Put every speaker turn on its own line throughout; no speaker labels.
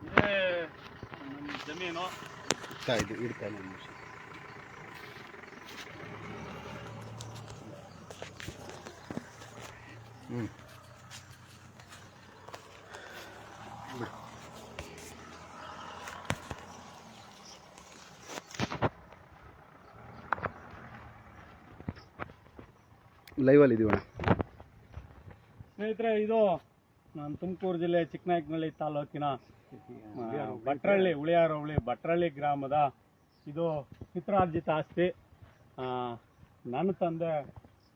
ಇದೇ ನಮ್ಮ ಜಮೀನು
ಇದು ಇಡ್ತಾ ಇಲ್ಲ ನಿಮಿಷ. ಲೈವಲ್ಲಿ ಇದೀವಣ್ಣ
ಸ್ನೇಹಿತರೆ. ಇದು ನಾನು ತುಮಕೂರು ಜಿಲ್ಲೆ ಚಿಕ್ಕನಾಯಕನಹಳ್ಳಿ ತಾಲೂಕಿನ ಭಟ್ರಳ್ಳಿ ಉಳಿಯಾರ ಹೋಬಳಿ ಭಟ್ರಳ್ಳಿ ಗ್ರಾಮದ ಇದು ಪಿತ್ರಾರ್ಜಿತ ಆಸ್ತಿ. ನನ್ನ ತಂದೆ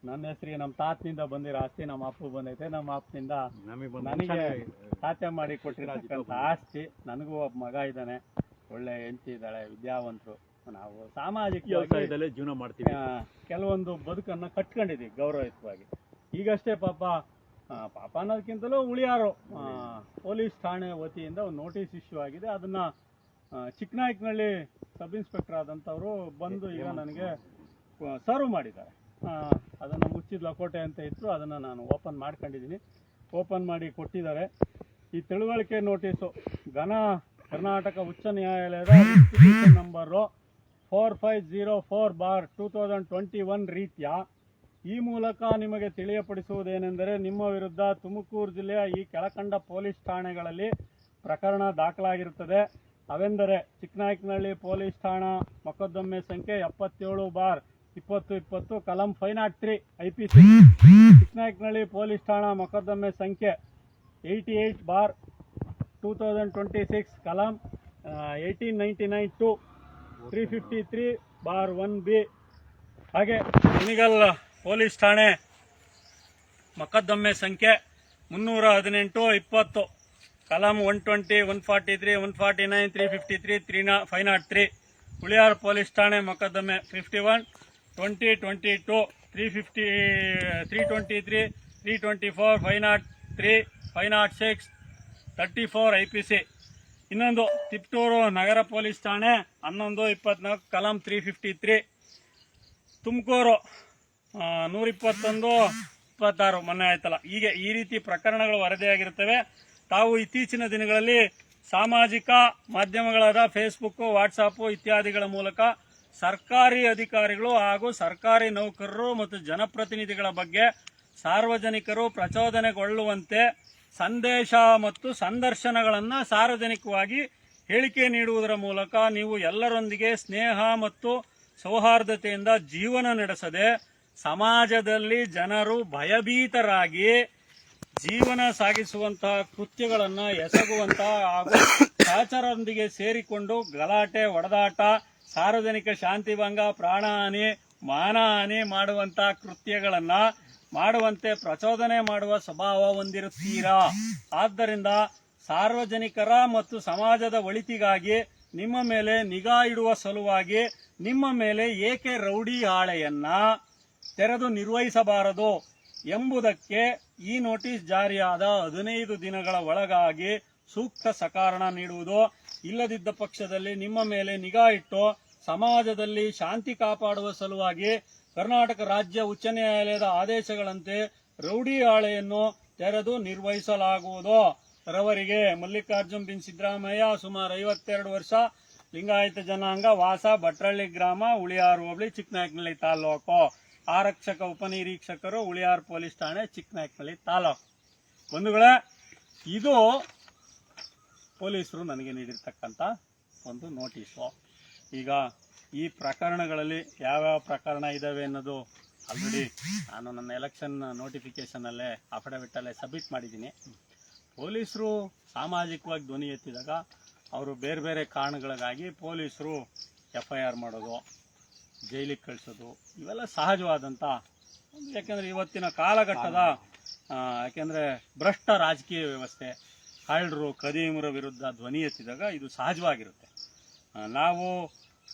ನನ್ನ ಹೆಸರಿಗೆ ನಮ್ಮ ತಾತನಿಂದ ಬಂದಿರೋ ಆಸ್ತಿ ನಮ್ಮ ಅಪ್ಪ ಬಂದೈತೆ. ನಮ್ಮ ಅಪ್ಪನಿಂದ ನನಗೆ ತಾತೆ ಮಾಡಿ ಕೊಟ್ಟಿರತಕ್ಕಂಥ ಆಸ್ತಿ. ನನಗೂ ಒಬ್ಬ ಮಗ ಇದ್ದಾನೆ, ಒಳ್ಳೆ ಹೆಂಡತಿ ಇದ್ದಾಳೆ, ವಿದ್ಯಾವಂತರು. ನಾವು ಸಾಮಾಜಿಕ
ವ್ಯವಸಾಯದಲ್ಲೇ ಜೀವನ ಮಾಡ್ತೀವಿ.
ಕೆಲವೊಂದು ಬದುಕನ್ನು ಕಟ್ಕೊಂಡಿದ್ದೀವಿ ಗೌರವಯುತವಾಗಿ. ಈಗಷ್ಟೇ ಪಾಪ ಅನ್ನೋದಕ್ಕಿಂತಲೂ ಉಳಿಯಾರು ಪೊಲೀಸ್ ಠಾಣೆ ವತಿಯಿಂದ ಒಂದು ನೋಟಿಸ್ ಇಶ್ಯೂ ಆಗಿದೆ. ಅದನ್ನು ಚಿಕ್ಕನಾಯಕನಹಳ್ಳಿ ಸಬ್ ಇನ್ಸ್ಪೆಕ್ಟರ್ ಆದಂಥವರು ಬಂದು ಈಗ ನನಗೆ ಸರ್ವ್ ಮಾಡಿದ್ದಾರೆ. ಅದನ್ನು ಮುಚ್ಚಿದ ಲಕೋಟೆ ಅಂತ ಇತ್ತು, ಅದನ್ನು ನಾನು ಓಪನ್ ಮಾಡ್ಕೊಂಡಿದ್ದೀನಿ. ಓಪನ್ ಮಾಡಿ ಕೊಟ್ಟಿದ್ದಾರೆ. ಈ ತಿಳುವಳಿಕೆ ನೋಟಿಸು ಕರ್ನಾಟಕ ಉಚ್ಚ ನ್ಯಾಯಾಲಯದ ನಂಬರು 4504/2021 ರೀತ್ಯ ಈ ಮೂಲಕ ನಿಮಗೆ ತಿಳಿಯಪಡಿಸುವುದೇನೆಂದರೆ, ನಿಮ್ಮ ವಿರುದ್ಧ ತುಮಕೂರು ಜಿಲ್ಲೆಯ ಈ ಕೆಳಕಂಡ ಪೊಲೀಸ್ ಠಾಣೆಗಳಲ್ಲಿ ಪ್ರಕರಣ ದಾಖಲಾಗಿರುತ್ತದೆ. ಅವೆಂದರೆ ಚಿಕ್ಕನಾಯಕನಹಳ್ಳಿ ಪೊಲೀಸ್ ಠಾಣಾ ಮೊಕದ್ದಮೆ ಸಂಖ್ಯೆ 77/2020 ಕಲಂ 503 IPC, ಚಿಕ್ಕನಾಯಕನಹಳ್ಳಿ ಪೊಲೀಸ್ ಠಾಣಾ ಮೊಕದ್ದಮೆ ಸಂಖ್ಯೆ 88/2026 ಕಲಂ 1899-2 353/1B, ಹಾಗೆ ಕುಣಿಗಲ್ ಪೊಲೀಸ್ ಠಾಣೆ ಮೊಕದ್ದಮೆ ಸಂಖ್ಯೆ 318/20 ಕಲಂ 120, 143, 149, 353, 503, ಉಳಿಯಾರ್ ಪೊಲೀಸ್ ಠಾಣೆ ಮೊಕದ್ದಮೆ 51/2022 323, 324, 503, 506, 34 IPC. ಇನ್ನೊಂದು ತಿಪ್ಟೂರು ನಗರ ಪೊಲೀಸ್ ಠಾಣೆ 11/24 ಕಲಂ 353, ತುಮಕೂರು 121/26 ಮೊನ್ನೆ ಆಯ್ತಲ್ಲ. ಹೀಗೆ ಈ ರೀತಿ ಪ್ರಕರಣಗಳು ವರದಿಯಾಗಿರುತ್ತವೆ. ತಾವು ಇತ್ತೀಚಿನ ದಿನಗಳಲ್ಲಿ ಸಾಮಾಜಿಕ ಮಾಧ್ಯಮಗಳಾದ ಫೇಸ್ಬುಕ್, ವಾಟ್ಸಾಪ್ ಇತ್ಯಾದಿಗಳ ಮೂಲಕ ಸರ್ಕಾರಿ ಅಧಿಕಾರಿಗಳು ಹಾಗೂ ಸರ್ಕಾರಿ ನೌಕರರು ಮತ್ತು ಜನಪ್ರತಿನಿಧಿಗಳ ಬಗ್ಗೆ ಸಾರ್ವಜನಿಕರು ಪ್ರಚೋದನೆಗೊಳ್ಳುವಂತೆ ಸಂದೇಶ ಮತ್ತು ಸಂದರ್ಶನಗಳನ್ನು ಸಾರ್ವಜನಿಕವಾಗಿ ಹೇಳಿಕೆ ನೀಡುವುದರ ಮೂಲಕ ನೀವು ಎಲ್ಲರೊಂದಿಗೆ ಸ್ನೇಹ ಮತ್ತು ಸೌಹಾರ್ದತೆಯಿಂದ ಜೀವನ ನಡೆಸದೆ ಸಮಾಜದಲ್ಲಿ ಜನರು ಭಯಭೀತರಾಗಿ ಜೀವನ ಸಾಗಿಸುವಂತಹ ಕೃತ್ಯಗಳನ್ನು ಎಸಗುವಂತಹ ಹಾಗೂ ಸಹಚರರೊಂದಿಗೆ ಸೇರಿಕೊಂಡು ಗಲಾಟೆ, ಹೊಡೆದಾಟ, ಸಾರ್ವಜನಿಕ ಶಾಂತಿಭಂಗ, ಪ್ರಾಣಹಾನಿ, ಮಾನಹಾನಿ ಮಾಡುವಂತಹ ಕೃತ್ಯಗಳನ್ನು ಮಾಡುವಂತೆ ಪ್ರಚೋದನೆ ಮಾಡುವ ಸ್ವಭಾವ ಹೊಂದಿರುತ್ತೀರಾ. ಆದ್ದರಿಂದ ಸಾರ್ವಜನಿಕರ ಮತ್ತು ಸಮಾಜದ ಒಳಿತಿಗಾಗಿ ನಿಮ್ಮ ಮೇಲೆ ನಿಗಾ ಇಡುವ ಸಲುವಾಗಿ ನಿಮ್ಮ ಮೇಲೆ ಏಕೆ ರೌಡಿ ಹಾಳೆಯನ್ನ ತೆರೆದು ನಿರ್ವಹಿಸಬಾರದು ಎಂಬುದಕ್ಕೆ ಈ ನೋಟಿಸ್ ಜಾರಿಯಾದ 15 ದಿನಗಳ ಒಳಗಾಗಿ ಸೂಕ್ತ ಸಕಾರಣ ನೀಡುವುದು. ಇಲ್ಲದಿದ್ದ ಪಕ್ಷದಲ್ಲಿ ನಿಮ್ಮ ಮೇಲೆ ನಿಗಾ ಇಟ್ಟು ಸಮಾಜದಲ್ಲಿ ಶಾಂತಿ ಕಾಪಾಡುವ ಸಲುವಾಗಿ ಕರ್ನಾಟಕ ರಾಜ್ಯ ಉಚ್ಚ ನ್ಯಾಯಾಲಯದ ಆದೇಶಗಳಂತೆ ರೌಡಿ ಹಾಳೆಯನ್ನು ತೆರೆದು ನಿರ್ವಹಿಸಲಾಗುವುದು. ರವರಿಗೆ ಮಲ್ಲಿಕಾರ್ಜುನ್ ಬಿನ್ ಸಿದ್ದರಾಮಯ್ಯ, ಸುಮಾರು 52 ವರ್ಷ, ಲಿಂಗಾಯತ ಜನಾಂಗ, ವಾಸ ಭಟ್ರಳ್ಳಿ ಗ್ರಾಮ, ಉಳಿಯಾರ್ ಹೋಬಳಿ, ಚಿಕ್ಕನಾಯಕನಹಳ್ಳಿ ತಾಲೂಕು. ಆರಕ್ಷಕ ಉಪನಿರೀಕ್ಷಕರು, ಉಳಿಯಾರ್ ಪೊಲೀಸ್ ಠಾಣೆ, ಚಿಕ್ಕನಾಯಕನಹಳ್ಳಿ ತಾಲೂಕು. ಬಂಧುಗಳೇ, ಇದು ಪೊಲೀಸರು ನನಗೆ ನೀಡಿರ್ತಕ್ಕಂಥ ಒಂದು ನೋಟಿಸು. ಈಗ ಈ ಪ್ರಕರಣಗಳಲ್ಲಿ ಯಾವ್ಯಾವ ಪ್ರಕರಣ ಇದ್ದಾವೆ ಅನ್ನೋದು ಆಲ್ರೆಡಿ ನಾನು ನನ್ನ ಎಲೆಕ್ಷನ್ ನೋಟಿಫಿಕೇಶನಲ್ಲೇ ಅಫಿಡವಿಟಲ್ಲೇ ಸಬ್ಮಿಟ್ ಮಾಡಿದ್ದೀನಿ. ಪೊಲೀಸರು ಸಾಮಾಜಿಕವಾಗಿ ಧ್ವನಿ ಎತ್ತಿದಾಗ ಅವರು ಬೇರೆ ಬೇರೆ ಕಾರಣಗಳಿಗಾಗಿ ಪೊಲೀಸರು FIR ಮಾಡೋದು, ಜೈಲಿಗೆ ಕಳಿಸೋದು, ಇವೆಲ್ಲ ಸಹಜವಾದಂಥ. ಯಾಕೆಂದರೆ ಇವತ್ತಿನ ಕಾಲಘಟ್ಟದ ಯಾಕೆಂದರೆ ಭ್ರಷ್ಟ ರಾಜಕೀಯ ವ್ಯವಸ್ಥೆ, ಕಳ್ಳರು, ಖದೀಮರ ವಿರುದ್ಧ ಧ್ವನಿ ಎತ್ತಿದಾಗ ಇದು ಸಹಜವಾಗಿರುತ್ತೆ. ನಾವು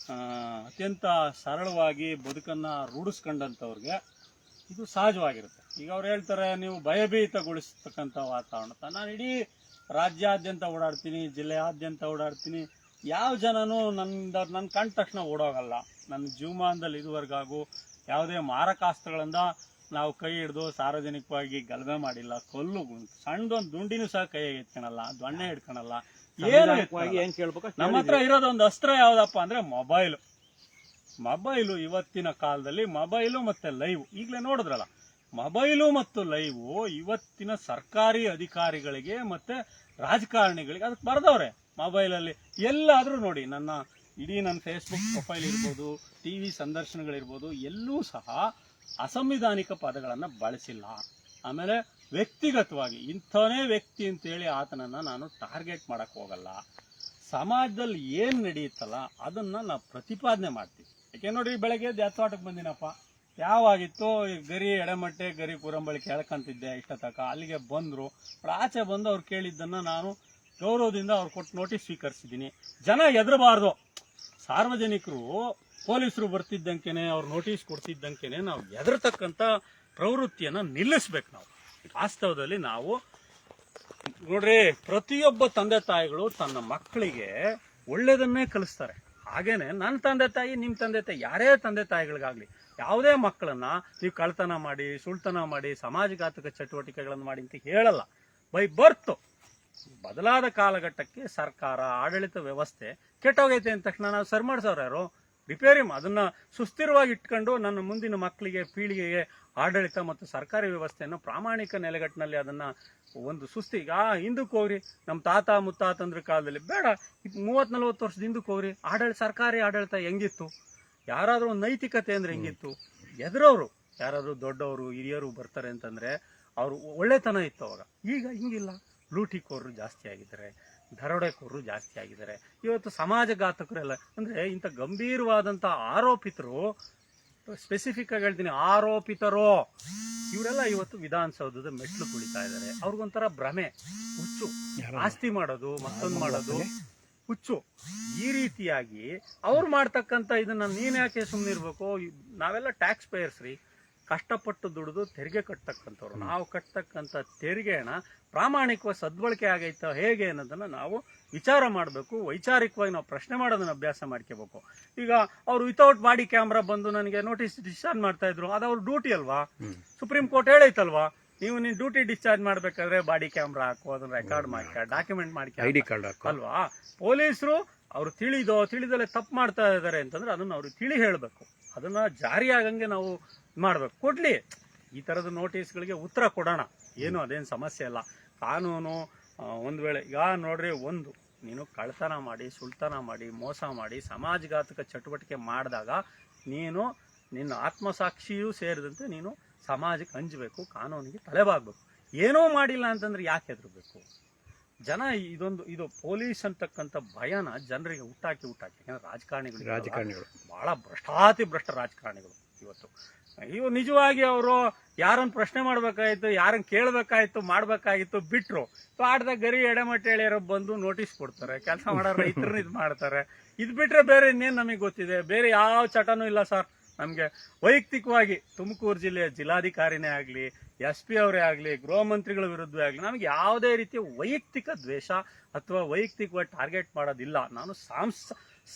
ಅತ್ಯಂತ ಸರಳವಾಗಿ ಬದುಕನ್ನು ರೂಢಿಸ್ಕೊಂಡಂಥವ್ರಿಗೆ ಇದು ಸಹಜವಾಗಿರುತ್ತೆ. ಈಗ ಅವ್ರು ಹೇಳ್ತಾರೆ ನೀವು ಭಯಭೀತಗೊಳಿಸ್ತಕ್ಕಂಥ ವಾತಾವರಣ. ನಾನು ಇಡೀ ರಾಜ್ಯಾದ್ಯಂತ ಓಡಾಡ್ತೀನಿ, ಜಿಲ್ಲೆಯಾದ್ಯಂತ ಓಡಾಡ್ತೀನಿ. ಯಾವ ಜನನೂ ನನ್ನ ಕಂಡ ತಕ್ಷಣ ಓಡೋಗಲ್ಲ. ನನ್ನ ಜೀವಮಾನದಲ್ಲಿ ಇದುವರೆಗಾಗೂ ಯಾವುದೇ ಮಾರಕಾಸ್ತ್ರಗಳಿಂದ ನಾವು ಕೈ ಹಿಡಿದು ಸಾರ್ವಜನಿಕವಾಗಿ ಗಲಭೆ ಮಾಡಿಲ್ಲ, ಸಣ್ಣದೊಂದು ದುಂಡಿನೂ ಸಹ ಕೈ ಎತ್ಕೊಳಲ್ಲ, ದೊಣ್ಣೆ ಹಿಡ್ಕೊಳಲ್ಲ, ಏನು
ಏನ್ ಕೇಳ್ಬೇಕು
ನಮ್ಮ ಹತ್ರ ಇರೋದೊಂದು ಅಸ್ತ್ರ ಯಾವ್ದಪ್ಪ ಅಂದ್ರೆ ಮೊಬೈಲು. ಇವತ್ತಿನ ಕಾಲದಲ್ಲಿ ಮೊಬೈಲು ಮತ್ತೆ ಲೈವ್, ಈಗಲೇ ನೋಡಿದ್ರಲ್ಲ, ಮೊಬೈಲು ಮತ್ತು ಲೈವ್ ಇವತ್ತಿನ ಸರ್ಕಾರಿ ಅಧಿಕಾರಿಗಳಿಗೆ ಮತ್ತೆ ರಾಜಕಾರಣಿಗಳಿಗೆ ಅದಕ್ಕೆ ಬರೆದವ್ರೆ. ಮೊಬೈಲಲ್ಲಿ ಎಲ್ಲಾದ್ರೂ ನೋಡಿ, ನನ್ನ ಫೇಸ್ಬುಕ್ ಪ್ರೊಫೈಲ್ ಇರ್ಬೋದು, ಟಿವಿ ಸಂದರ್ಶನಗಳಿರ್ಬೋದು, ಎಲ್ಲೂ ಸಹ ಅಸಂವಿಧಾನಿಕ ಪದಗಳನ್ನು ಬಳಸಿಲ್ಲ. ಆಮೇಲೆ ವ್ಯಕ್ತಿಗತವಾಗಿ ಇಂಥವನೇ ವ್ಯಕ್ತಿ ಅಂತೇಳಿ ಆತನನ್ನ ನಾನು ಟಾರ್ಗೆಟ್ ಮಾಡಕ್ ಹೋಗಲ್ಲ. ಸಮಾಜದಲ್ಲಿ ಏನ್ ನಡೆಯುತ್ತಲ್ಲ ಅದನ್ನ ನಾವು ಪ್ರತಿಪಾದನೆ ಮಾಡ್ತೀವಿ. ಯಾಕೆ ನೋಡ್ರಿ, ಬೆಳಗ್ಗೆ ಜಾತ್ವಾಟಕ್ಕೆ ಬಂದಿನಪ್ಪ, ಯಾವಾಗಿತ್ತು ಗರಿ ಎಡೆಮಟ್ಟೆ ಗರಿ ಕೂರಂಬಳಿಕೆ ಎಳ್ಕಂತಿದ್ದೆ ಇಷ್ಟತಕ, ಅಲ್ಲಿಗೆ ಬಂದ್ರು, ಆಚೆ ಬಂದು ಅವ್ರು ಕೇಳಿದ್ದನ್ನ ನಾನು ಗೌರವದಿಂದ ಅವ್ರು ಕೊಟ್ಟು ನೋಟಿಸ್ ಸ್ವೀಕರಿಸಿದ್ದೀನಿ. ಜನ ಎದರಬಾರ್ದು, ಸಾರ್ವಜನಿಕರು ಪೊಲೀಸರು ಬರ್ತಿದ್ದಂಕೆನೆ ಅವ್ರು ನೋಟಿಸ್ ಕೊಡ್ತಿದ್ದಂಕೆನೆ ನಾವು ಎದರ್ತಕ್ಕಂಥ ಪ್ರವೃತ್ತಿಯನ್ನ ನಿಲ್ಲಿಸ್ಬೇಕು. ನಾವು ವಾಸ್ತವದಲ್ಲಿ ನಾವು ನೋಡ್ರಿ, ಪ್ರತಿಯೊಬ್ಬ ತಂದೆ ತಾಯಿಗಳು ತನ್ನ ಮಕ್ಕಳಿಗೆ ಒಳ್ಳೇದನ್ನೇ ಕಲಿಸ್ತಾರೆ. ಹಾಗೇನೆ ನನ್ನ ತಂದೆ ತಾಯಿ, ನಿಮ್ಮ ತಂದೆ ತಾಯಿ, ಯಾರೇ ತಂದೆ ತಾಯಿಗಳಿಗಾಗ್ಲಿ ಯಾವುದೇ ಮಕ್ಕಳನ್ನ ನೀವು ಕಳ್ತನ ಮಾಡಿ, ಸುಳ್ತನ ಮಾಡಿ, ಸಮಾಜಘಾತಕ ಚಟುವಟಿಕೆಗಳನ್ನು ಮಾಡಿ ಅಂತ ಹೇಳಲ್ಲ. ಬೈ ಬರ್ತು ಬದಲಾದ ಕಾಲಘಟ್ಟಕ್ಕೆ ಸರ್ಕಾರ, ಆಡಳಿತ ವ್ಯವಸ್ಥೆ ಕೆಟ್ಟೋಗೈತೆ ಅಂದ ತಕ್ಷಣ ನಾವು ಸರಿ ಮಾಡಿಸೋರು ಯಾರು? ರಿಪೇರಿ ಅದನ್ನ ಸುಸ್ಥಿರವಾಗಿ ಇಟ್ಕೊಂಡು ನನ್ನ ಮುಂದಿನ ಮಕ್ಕಳಿಗೆ, ಪೀಳಿಗೆಗೆ ಆಡಳಿತ ಮತ್ತು ಸರ್ಕಾರಿ ವ್ಯವಸ್ಥೆಯನ್ನು ಪ್ರಾಮಾಣಿಕ ನೆಲೆಗಟ್ಟಿನಲ್ಲಿ ಅದನ್ನ ಒಂದು ಈಗ ಹಿಂದಕ್ಕೆ ಹೋಗ್ರಿ, ನಮ್ಮ ತಾತ ಮುತ್ತಾತಂದ್ರ ಕಾಲದಲ್ಲಿ ಬೇಡ, 30-40 ವರ್ಷದ ಹಿಂದಕ್ಕೆ ಹೋಗ್ರಿ, ಸರ್ಕಾರಿ ಆಡಳಿತ ಹೆಂಗಿತ್ತು? ಯಾರಾದ್ರೂ ಒಂದು ನೈತಿಕತೆ ಅಂದ್ರೆ ಹೆಂಗಿತ್ತು? ಎದುರವರು ಯಾರಾದ್ರೂ ದೊಡ್ಡವರು ಹಿರಿಯರು ಬರ್ತಾರೆ ಅಂತಂದ್ರೆ ಅವ್ರು ಒಳ್ಳೆತನ ಇತ್ತು ಅವಾಗ. ಈಗ ಹಿಂಗಿಲ್ಲ. ಲೂಟಿಕೋರರು ಜಾಸ್ತಿ ಆಗಿದ್ದಾರೆ, ದರೋಡೆಕೋರರು ಜಾಸ್ತಿ ಆಗಿದ್ದಾರೆ. ಇವತ್ತು ಸಮಾಜಘಾತಕರೆಲ್ಲ ಅಂದ್ರೆ ಇಂಥ ಗಂಭೀರವಾದಂತ ಆರೋಪಿತರು, ಸ್ಪೆಸಿಫಿಕ್ ಆಗಿ ಹೇಳ್ತೀನಿ, ಆರೋಪಿತರು ಇವರೆಲ್ಲ ಇವತ್ತು ವಿಧಾನಸೌಧದ ಮೆಟ್ಲು ತುಳಿತಾ ಇದ್ದಾರೆ. ಅವ್ರಿಗೊಂಥರ ಭ್ರಮೆ, ಹುಚ್ಚು, ಆಸ್ತಿ ಮಾಡೋದು, ಮತ್ತೊಂದು ಮಾಡೋದು, ಹುಚ್ಚು. ಈ ರೀತಿಯಾಗಿ ಅವ್ರು ಮಾಡ್ತಕ್ಕಂಥ ಇದನ್ನ ನೀನ್ ಯಾಕೆ ಸುಮ್ಮನಿರ್ಬೇಕು? ನಾವೆಲ್ಲ ಟ್ಯಾಕ್ಸ್ ಪೇಯರ್ಸ್ ರೀ, ಕಷ್ಟಪಟ್ಟು ದುಡಿದು ತೆರಿಗೆ ಕಟ್ಟತಕ್ಕಂಥವ್ರು. ನಾವು ಕಟ್ಟತಕ್ಕಂಥ ತೆರಿಗೆ ಹಣ ಪ್ರಾಮಾಣಿಕವಾಗಿ ಸದ್ಬಳಕೆ ಆಗೈತ ಹೇಗೆ ಅನ್ನೋದನ್ನ ನಾವು ವಿಚಾರ ಮಾಡಬೇಕು. ವೈಚಾರಿಕವಾಗಿ ನಾವು ಪ್ರಶ್ನೆ ಮಾಡೋದನ್ನ ಅಭ್ಯಾಸ ಮಾಡ್ಕೋಬೇಕು. ಈಗ ಅವ್ರು ವಿತೌಟ್ ಬಾಡಿ ಕ್ಯಾಮ್ರಾ ಬಂದು ನನಗೆ ನೋಟಿಸ್ ಡಿಸ್ಚಾರ್ಜ್ ಮಾಡ್ತಾ ಇದ್ರು, ಅದು ಅವ್ರ ಡ್ಯೂಟಿ ಅಲ್ವಾ? ಸುಪ್ರೀಂ ಕೋರ್ಟ್ ಹೇಳೈತಲ್ವಾ, ನೀವು ನಿನ್ ಡ್ಯೂಟಿ ಡಿಸ್ಚಾರ್ಜ್ ಮಾಡ್ಬೇಕಾದ್ರೆ ಬಾಡಿ ಕ್ಯಾಮ್ರಾ ಹಾಕು, ಅದನ್ನ ರೆಕಾರ್ಡ್ ಮಾಡ್ಕ, ಡಾಕ್ಯುಮೆಂಟ್ ಮಾಡ್ಕ, ಐಡಿ ಕಾರ್ಡ್ ಹಾಕು ಅಲ್ವಾ? ಪೊಲೀಸರು ಅವ್ರು ತಿಳಿದಲ್ಲೇ ತಪ್ಪು ಮಾಡ್ತಾ ಇದಾರೆ ಅಂತಂದ್ರೆ ಅದನ್ನ ಅವ್ರಿಗೆ ತಿಳಿ ಹೇಳ್ಬೇಕು. ಅದನ್ನ ಜಾರಿ ಆಗಂಗೆ ನಾವು ಮಾಡ್ಬೇಕು. ಕೊಡ್ಲಿ, ಈ ತರದ ನೋಟಿಸ್ಗಳಿಗೆ ಉತ್ತರ ಕೊಡೋಣ, ಏನು ಅದೇನು ಸಮಸ್ಯೆ ಇಲ್ಲ. ಕಾನೂನು ಒಂದ್ ವೇಳೆ ಈಗ ನೋಡ್ರಿ, ನೀನು ಕಳ್ತನ ಮಾಡಿ, ಸುಳ್ತನ ಮಾಡಿ, ಮೋಸ ಮಾಡಿ, ಸಮಾಜಘಾತಕ ಚಟುವಟಿಕೆ ಮಾಡಿದಾಗ ನಿನ್ನ ಆತ್ಮಸಾಕ್ಷಿಯೂ ಸೇರಿದಂತೆ ನೀನು ಸಮಾಜಕ್ಕೆ ಹಂಚಬೇಕು, ಕಾನೂನಿಗೆ ತಲೆಬಾಗ್ಬೇಕು. ಏನೂ ಮಾಡಿಲ್ಲ ಅಂತಂದ್ರೆ ಯಾಕೆ ಹೆದರ್ಬೇಕು? ಜನ ಇದು ಪೊಲೀಸ್ ಅಂತಕ್ಕಂಥ ಭಯನ ಜನರಿಗೆ ಹುಟ್ಟಾಕಿ ಯಾಕಂದ್ರೆ ರಾಜಕಾರಣಿಗಳು ಬಹಳ ಭ್ರಷ್ಟ ರಾಜಕಾರಣಿಗಳು ಇವು ನಿಜವಾಗಿ ಅವರು ಯಾರನ್ನ ಪ್ರಶ್ನೆ ಮಾಡ್ಬೇಕಾಯ್ತು, ಯಾರನ್ನ ಕೇಳ್ಬೇಕಾಯ್ತು, ಮಾಡ್ಬೇಕಾಗಿತ್ತು ಬಿಟ್ರು. ಆಟದಾಗ ಗರಿ ಎಡೆಮಟ್ಟೆ ಎಳೆಯರೋ ಬಂದು ನೋಟಿಸ್ ಕೊಡ್ತಾರೆ, ಕೆಲಸ ಮಾಡೋ ರೈತರನ್ನ ಇದು ಮಾಡ್ತಾರೆ. ಇದು ಬಿಟ್ರೆ ಬೇರೆ ಇನ್ನೇನು ನಮಗೆ ಗೊತ್ತಿದೆ? ಬೇರೆ ಯಾವ ಚಟನೂ ಇಲ್ಲ ಸರ್ ನಮ್ಗೆ. ವೈಯಕ್ತಿಕವಾಗಿ ತುಮಕೂರು ಜಿಲ್ಲೆಯ ಜಿಲ್ಲಾಧಿಕಾರಿನೇ ಆಗ್ಲಿ, SP ಅವರೇ ಆಗ್ಲಿ, ಗೃಹ ಮಂತ್ರಿಗಳ ವಿರುದ್ಧವೇ ಆಗ್ಲಿ, ನಮ್ಗೆ ಯಾವುದೇ ರೀತಿಯ ವೈಯಕ್ತಿಕ ದ್ವೇಷ ಅಥವಾ ವೈಯಕ್ತಿಕವಾಗಿ ಟಾರ್ಗೆಟ್ ಮಾಡೋದಿಲ್ಲ. ನಾನು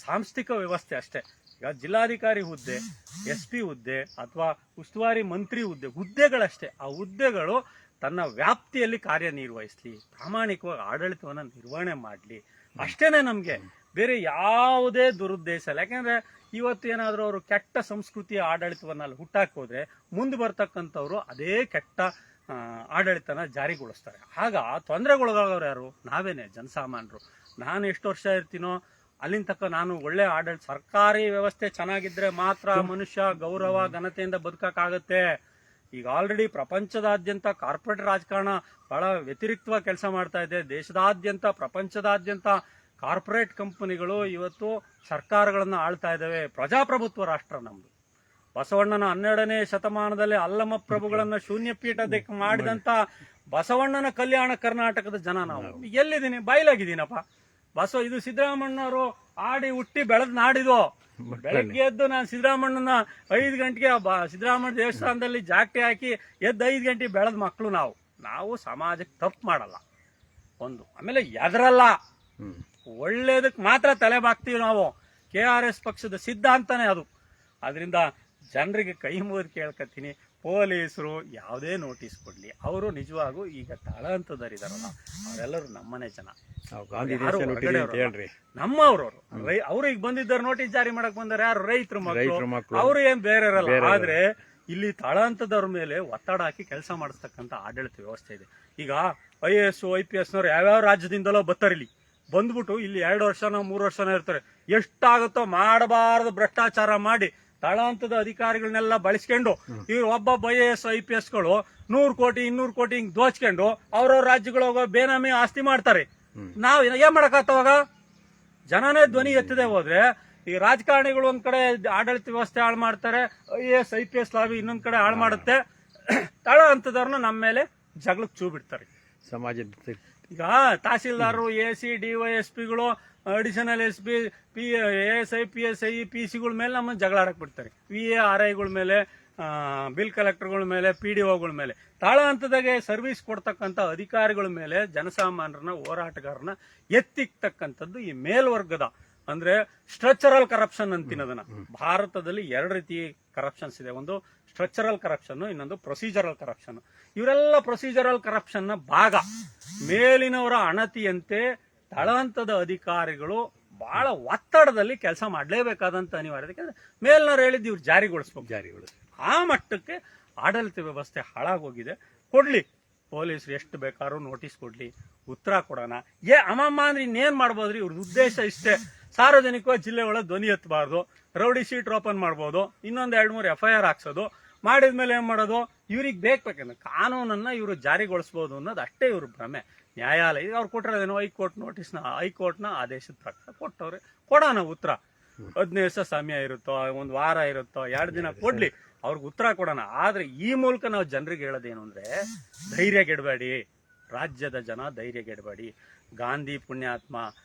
ಸಾಂಸ್ಥಿಕ ವ್ಯವಸ್ಥೆ ಅಷ್ಟೇ. ಈಗ ಜಿಲ್ಲಾಧಿಕಾರಿ ಹುದ್ದೆ, SP ಹುದ್ದೆ ಅಥವಾ ಉಸ್ತುವಾರಿ ಮಂತ್ರಿ ಹುದ್ದೆಗಳಷ್ಟೇ. ಆ ಹುದ್ದೆಗಳು ತನ್ನ ವ್ಯಾಪ್ತಿಯಲ್ಲಿ ಕಾರ್ಯನಿರ್ವಹಿಸ್ಲಿ, ಪ್ರಾಮಾಣಿಕವಾಗಿ ಆಡಳಿತವನ್ನ ನಿರ್ವಹಣೆ ಮಾಡಲಿ, ಅಷ್ಟೇನೆ ನಮ್ಗೆ. ಬೇರೆ ಯಾವುದೇ ದುರುದ್ದೇಶ ಇಲ್ಲ. ಯಾಕಂದ್ರೆ ಇವತ್ತು ಏನಾದ್ರೂ ಅವರು ಕೆಟ್ಟ ಸಂಸ್ಕೃತಿಯ ಆಡಳಿತವನ್ನ ಅಲ್ಲಿ ಹುಟ್ಟಾಕೋದ್ರೆ ಮುಂದೆ ಬರ್ತಕ್ಕಂಥವ್ರು ಅದೇ ಕೆಟ್ಟ ಆಡಳಿತನ ಜಾರಿಗೊಳಿಸ್ತಾರೆ. ಆಗ ತೊಂದರೆಗೊಳಗಾಗೋರು ಯಾರು? ನಾವೇನೆ, ಜನಸಾಮಾನ್ಯರು. ನಾನು ಎಷ್ಟು ವರ್ಷ ಇರ್ತೀನೋ ಅಲ್ಲಿನ ತಕ್ಕ ನಾನು ಒಳ್ಳೆ ಆಡಳಿತ, ಸರ್ಕಾರಿ ವ್ಯವಸ್ಥೆ ಚೆನ್ನಾಗಿದ್ರೆ ಮಾತ್ರ ಮನುಷ್ಯ ಗೌರವ ಘನತೆಯಿಂದ ಬದುಕಕ್ಕಾಗತ್ತೆ. ಈಗ ಆಲ್ರೆಡಿ ಪ್ರಪಂಚದಾದ್ಯಂತ ಕಾರ್ಪೊರೇಟ್ ರಾಜಕಾರಣ ಬಹಳ ವ್ಯತಿರಿಕ್ತವಾಗಿ ಕೆಲಸ ಮಾಡ್ತಾ ಇದೆ. ದೇಶದಾದ್ಯಂತ, ಪ್ರಪಂಚದಾದ್ಯಂತ ಕಾರ್ಪೊರೇಟ್ ಕಂಪನಿಗಳು ಇವತ್ತು ಸರ್ಕಾರಗಳನ್ನ ಆಳ್ತಾ ಇದ್ದಾವೆ. ಪ್ರಜಾಪ್ರಭುತ್ವ ರಾಷ್ಟ್ರ ನಮ್ದು. ಬಸವಣ್ಣನ 12ನೇ ಶತಮಾನದಲ್ಲಿ ಅಲ್ಲಮ ಪ್ರಭುಗಳನ್ನ ಶೂನ್ಯ ಪೀಠದಕ್ಕೆ ಮಾಡಿದಂತ ಬಸವಣ್ಣನ ಕಲ್ಯಾಣ ಕರ್ನಾಟಕದ ಜನ ನಾವು. ಎಲ್ಲಿದ್ದೀನಿ? ಬಯಲಾಗಿದ್ದೀನಪ್ಪ. ಇದು ಸಿದ್ದರಾಮಣ್ಣವರು ಆಡಿ ಹುಟ್ಟಿ ಬೆಳೆದ್ ನಾಡಿದು. ಬೆಳಗ್ಗೆ ಎದ್ದು ನಾನು ಸಿದ್ದರಾಮಣ್ಣನ 5 ಗಂಟೆಗೆ ಸಿದ್ದರಾಮಣ್ಣ ದೇವಸ್ಥಾನದಲ್ಲಿ ಜಾಗಟೆ ಹಾಕಿ ಎದ್ದು 5 ಗಂಟೆಗೆ ಬೆಳೆದ ಮಕ್ಕಳು ನಾವು ಸಮಾಜಕ್ಕೆ ತಪ್ಪು ಮಾಡಲ್ಲ. ಆಮೇಲೆ ಎದರಲ್ಲ, ಒಳ್ಳೇದಕ್ಕೆ ಮಾತ್ರ ತಲೆ ಬಾಗ್ತೀವಿ ನಾವು. KRS ಪಕ್ಷದ ಸಿದ್ಧಾಂತನೇ ಅದು. ಅದರಿಂದ ಜನರಿಗೆ ಕೈ ಮುಗಿದು ಕೇಳ್ಕತ್ತೀನಿ, ಪೊಲೀಸರು ಯಾವುದೇ ನೋಟಿಸ್ ಕೊಡ್ಲಿ, ಅವರು ನಿಜವಾಗೂ ಈಗ ತಳಹಂತದರಿದಾರಲ್ಲ ಅವರೆಲ್ಲರೂ ನಮ್ಮನೆ ಜನ, ಯಾರು ಹೊರಗಡೆ ಅವ್ರಲ್ಲ. ನಮ್ಮವ್ರವ್ರು ಅವ್ರು ಈಗ ಬಂದಿದ್ದಾರೆ, ನೋಟಿಸ್ ಜಾರಿ ಮಾಡಕ್ ಬಂದಾರೆ, ಯಾರು ರೈತರ ಮಕ್ಕಳು, ಅವ್ರು ಏನ್ ಬೇರೆ ಇರಲ್ಲ. ಆದ್ರೆ ಇಲ್ಲಿ ತಳಹಂತದವ್ರ ಮೇಲೆ ಒತ್ತಡ ಹಾಕಿ ಕೆಲಸ ಮಾಡಿಸ್ತಕ್ಕಂಥ ಆಡಳಿತ ವ್ಯವಸ್ಥೆ ಇದೆ. ಈಗ IAS IPS ನವ್ರು ಯಾವ್ಯಾವ ರಾಜ್ಯದಿಂದಲೋ ಬರ್ತಾರಿಲ್ಲಿ, ಬಂದ್ಬಿಟ್ಟು ಇಲ್ಲಿ 2 ವರ್ಷನೋ 3 ವರ್ಷನೋ ಇರ್ತಾರೆ. ಎಷ್ಟಾಗುತ್ತೋ ಮಾಡಬಾರದು ಭ್ರಷ್ಟಾಚಾರ ಮಾಡಿ ತಳಹಂತದ ಅಧಿಕಾರಿಗಳನ್ನೆಲ್ಲ ಬಳಸ್ಕೊಂಡು ಇವ್ರು ಒಬ್ಬೊಬ್ಬ IAS IPS ಗಳು 100 ಕೋಟಿ 200 ಕೋಟಿ ಹಿಂಗ್ ದೋಚ್ಕೊಂಡು ಅವ್ರವ್ರ ರಾಜ್ಯಗಳೋಗ ಬೇನಾಮಿ ಆಸ್ತಿ ಮಾಡ್ತಾರೆ. ನಾವ್ ಏನ್ ಮಾಡಕ್ಕಾಗ್ತವಾಗ? ಜನನೇ ಧ್ವನಿ ಎತ್ತದೆ ಹೋದ್ರೆ ಈ ರಾಜಕಾರಣಿಗಳು ಒಂದ್ ಕಡೆ ಆಡಳಿತ ವ್ಯವಸ್ಥೆ ಹಾಳು ಮಾಡ್ತಾರೆ, IAS IPS ಲಾಬಿ ಇನ್ನೊಂದ್ ಕಡೆ ಹಾಳು ಮಾಡುತ್ತೆ, ತಳಹಂತದವ್ರನ್ನ ನಮ್ಮ ಮೇಲೆ ಜಗಳಕ್ಕೆ ಚೂ ಬಿಡ್ತಾರೆ.
ಸಮಾಜದ
ಈಗ ತಹಸೀಲ್ದಾರರು, AC DYSPಗಳು, additional SP AS IPS PC ಗಳ ಮೇಲೆ ನಮ್ಮನ್ನು ಜಗಳ ಆಡಕ್ ಬಿಡ್ತಾರೆ. VA RIಗಳ ಮೇಲೆ, ಬಿಲ್ ಕಲೆಕ್ಟರ್ಗಳ ಮೇಲೆ, PDOಗಳ ಮೇಲೆ, ತಳಹಂತದಾಗೆ ಸರ್ವಿಸ್ ಕೊಡ್ತಕ್ಕಂಥ ಅಧಿಕಾರಿಗಳ ಮೇಲೆ ಜನಸಾಮಾನ್ಯರನ್ನ, ಹೋರಾಟಗಾರನ ಎತ್ತಿಕ್ತಕ್ಕಂಥದ್ದು ಈ ಮೇಲ್ವರ್ಗದ, ಅಂದ್ರೆ ಸ್ಟ್ರಕ್ಚರಲ್ ಕರಪ್ಷನ್ ಅಂತಿನದನ್ನ. ಭಾರತದಲ್ಲಿ 2 ರೀತಿ ಕರಪ್ಷನ್ಸ್ ಇದೆ, ಒಂದು ಸ್ಟ್ರಕ್ಚರಲ್ ಕರಪ್ಷನ್, ಇನ್ನೊಂದು ಪ್ರೊಸೀಜರಲ್ ಕರಪ್ಷನ್. ಇವರೆಲ್ಲ ಪ್ರೊಸೀಜರಲ್ ಕರಪ್ಷನ್ ನ ಭಾಗ. ಮೇಲಿನವರ ಅಣತಿಯಂತೆ ತಳಹಂತದ ಅಧಿಕಾರಿಗಳು ಬಹಳ ಒತ್ತಡದಲ್ಲಿ ಕೆಲಸ ಮಾಡಲೇಬೇಕಾದಂತ ಅನಿವಾರ್ಯತೆ. ಯಾಕಂದ್ರೆ ಮೇಲ್ನವ್ರು ಹೇಳಿದ್ದು ಇವ್ರು ಜಾರಿಗೊಳಿಸ್ಬೇಕು. ಆ ಮಟ್ಟಕ್ಕೆ ಆಡಳಿತ ವ್ಯವಸ್ಥೆ ಹಾಳಾಗೋಗಿದೆ. ಕೊಡ್ಲಿ ಪೊಲೀಸರು ಎಷ್ಟು ಬೇಕಾದ್ರೂ ನೋಟಿಸ್ ಕೊಡ್ಲಿ, ಉತ್ತರ ಕೊಡೋಣ. ಅಮ್ಮಮ್ಮ ಅಂದ್ರೆ ಇನ್ನೇನ್ ಮಾಡ್ಬೋದ್ರಿ? ಇವ್ರ ಉದ್ದೇಶ ಇಷ್ಟೇ, ಸಾರ್ವಜನಿಕವಾಗಿ ಜಿಲ್ಲೆ ಒಳಗೆ ಧ್ವನಿ ಎತ್ತಬಾರ್ದು, ರೌಡಿ ಶೀಟ್ ಓಪನ್ ಮಾಡ್ಬೋದು, ಇನ್ನೊಂದು 2-3 FIR ಹಾಕ್ಸೋದು, ಮಾಡಿದ್ಮೇಲೆ ಏನ್ ಮಾಡೋದು? ಇವ್ರಿಗೆ ಬೇಕಂದ್ರೆ ಕಾನೂನನ್ನ ಇವರು ಜಾರಿಗೊಳಿಸಬಹುದು ಅನ್ನೋದು ಅಷ್ಟೇ ಇವ್ರ ಭ್ರಮೆ. ನ್ಯಾಯಾಲಯ ಅವ್ರು ಕೊಟ್ಟಿರೋದೇನೋ ಹೈಕೋರ್ಟ್ನ ಆದೇಶದ ಪ್ರಕಾರ ಕೊಟ್ಟವ್ರೆ, ಕೊಡೋಣ ಉತ್ತರ. 15 ದಿವಸ ಸಮಯ ಇರುತ್ತೋ, 1 ವಾರ ಇರುತ್ತೋ, 2 ದಿನ ಕೊಡ್ಲಿ, ಅವ್ರಿಗೆ ಉತ್ತರ ಕೊಡೋಣ. ಆದ್ರೆ ಈ ಮೂಲಕ ನಾವು ಜನರಿಗೆ ಹೇಳೋದೇನು ಅಂದ್ರೆ, ಧೈರ್ಯಗೆಡಬೇಡಿ, ರಾಜ್ಯದ ಜನ ಧೈರ್ಯಗೆಡಬೇಡಿ. ಗಾಂಧಿ ಪುಣ್ಯಾತ್ಮ,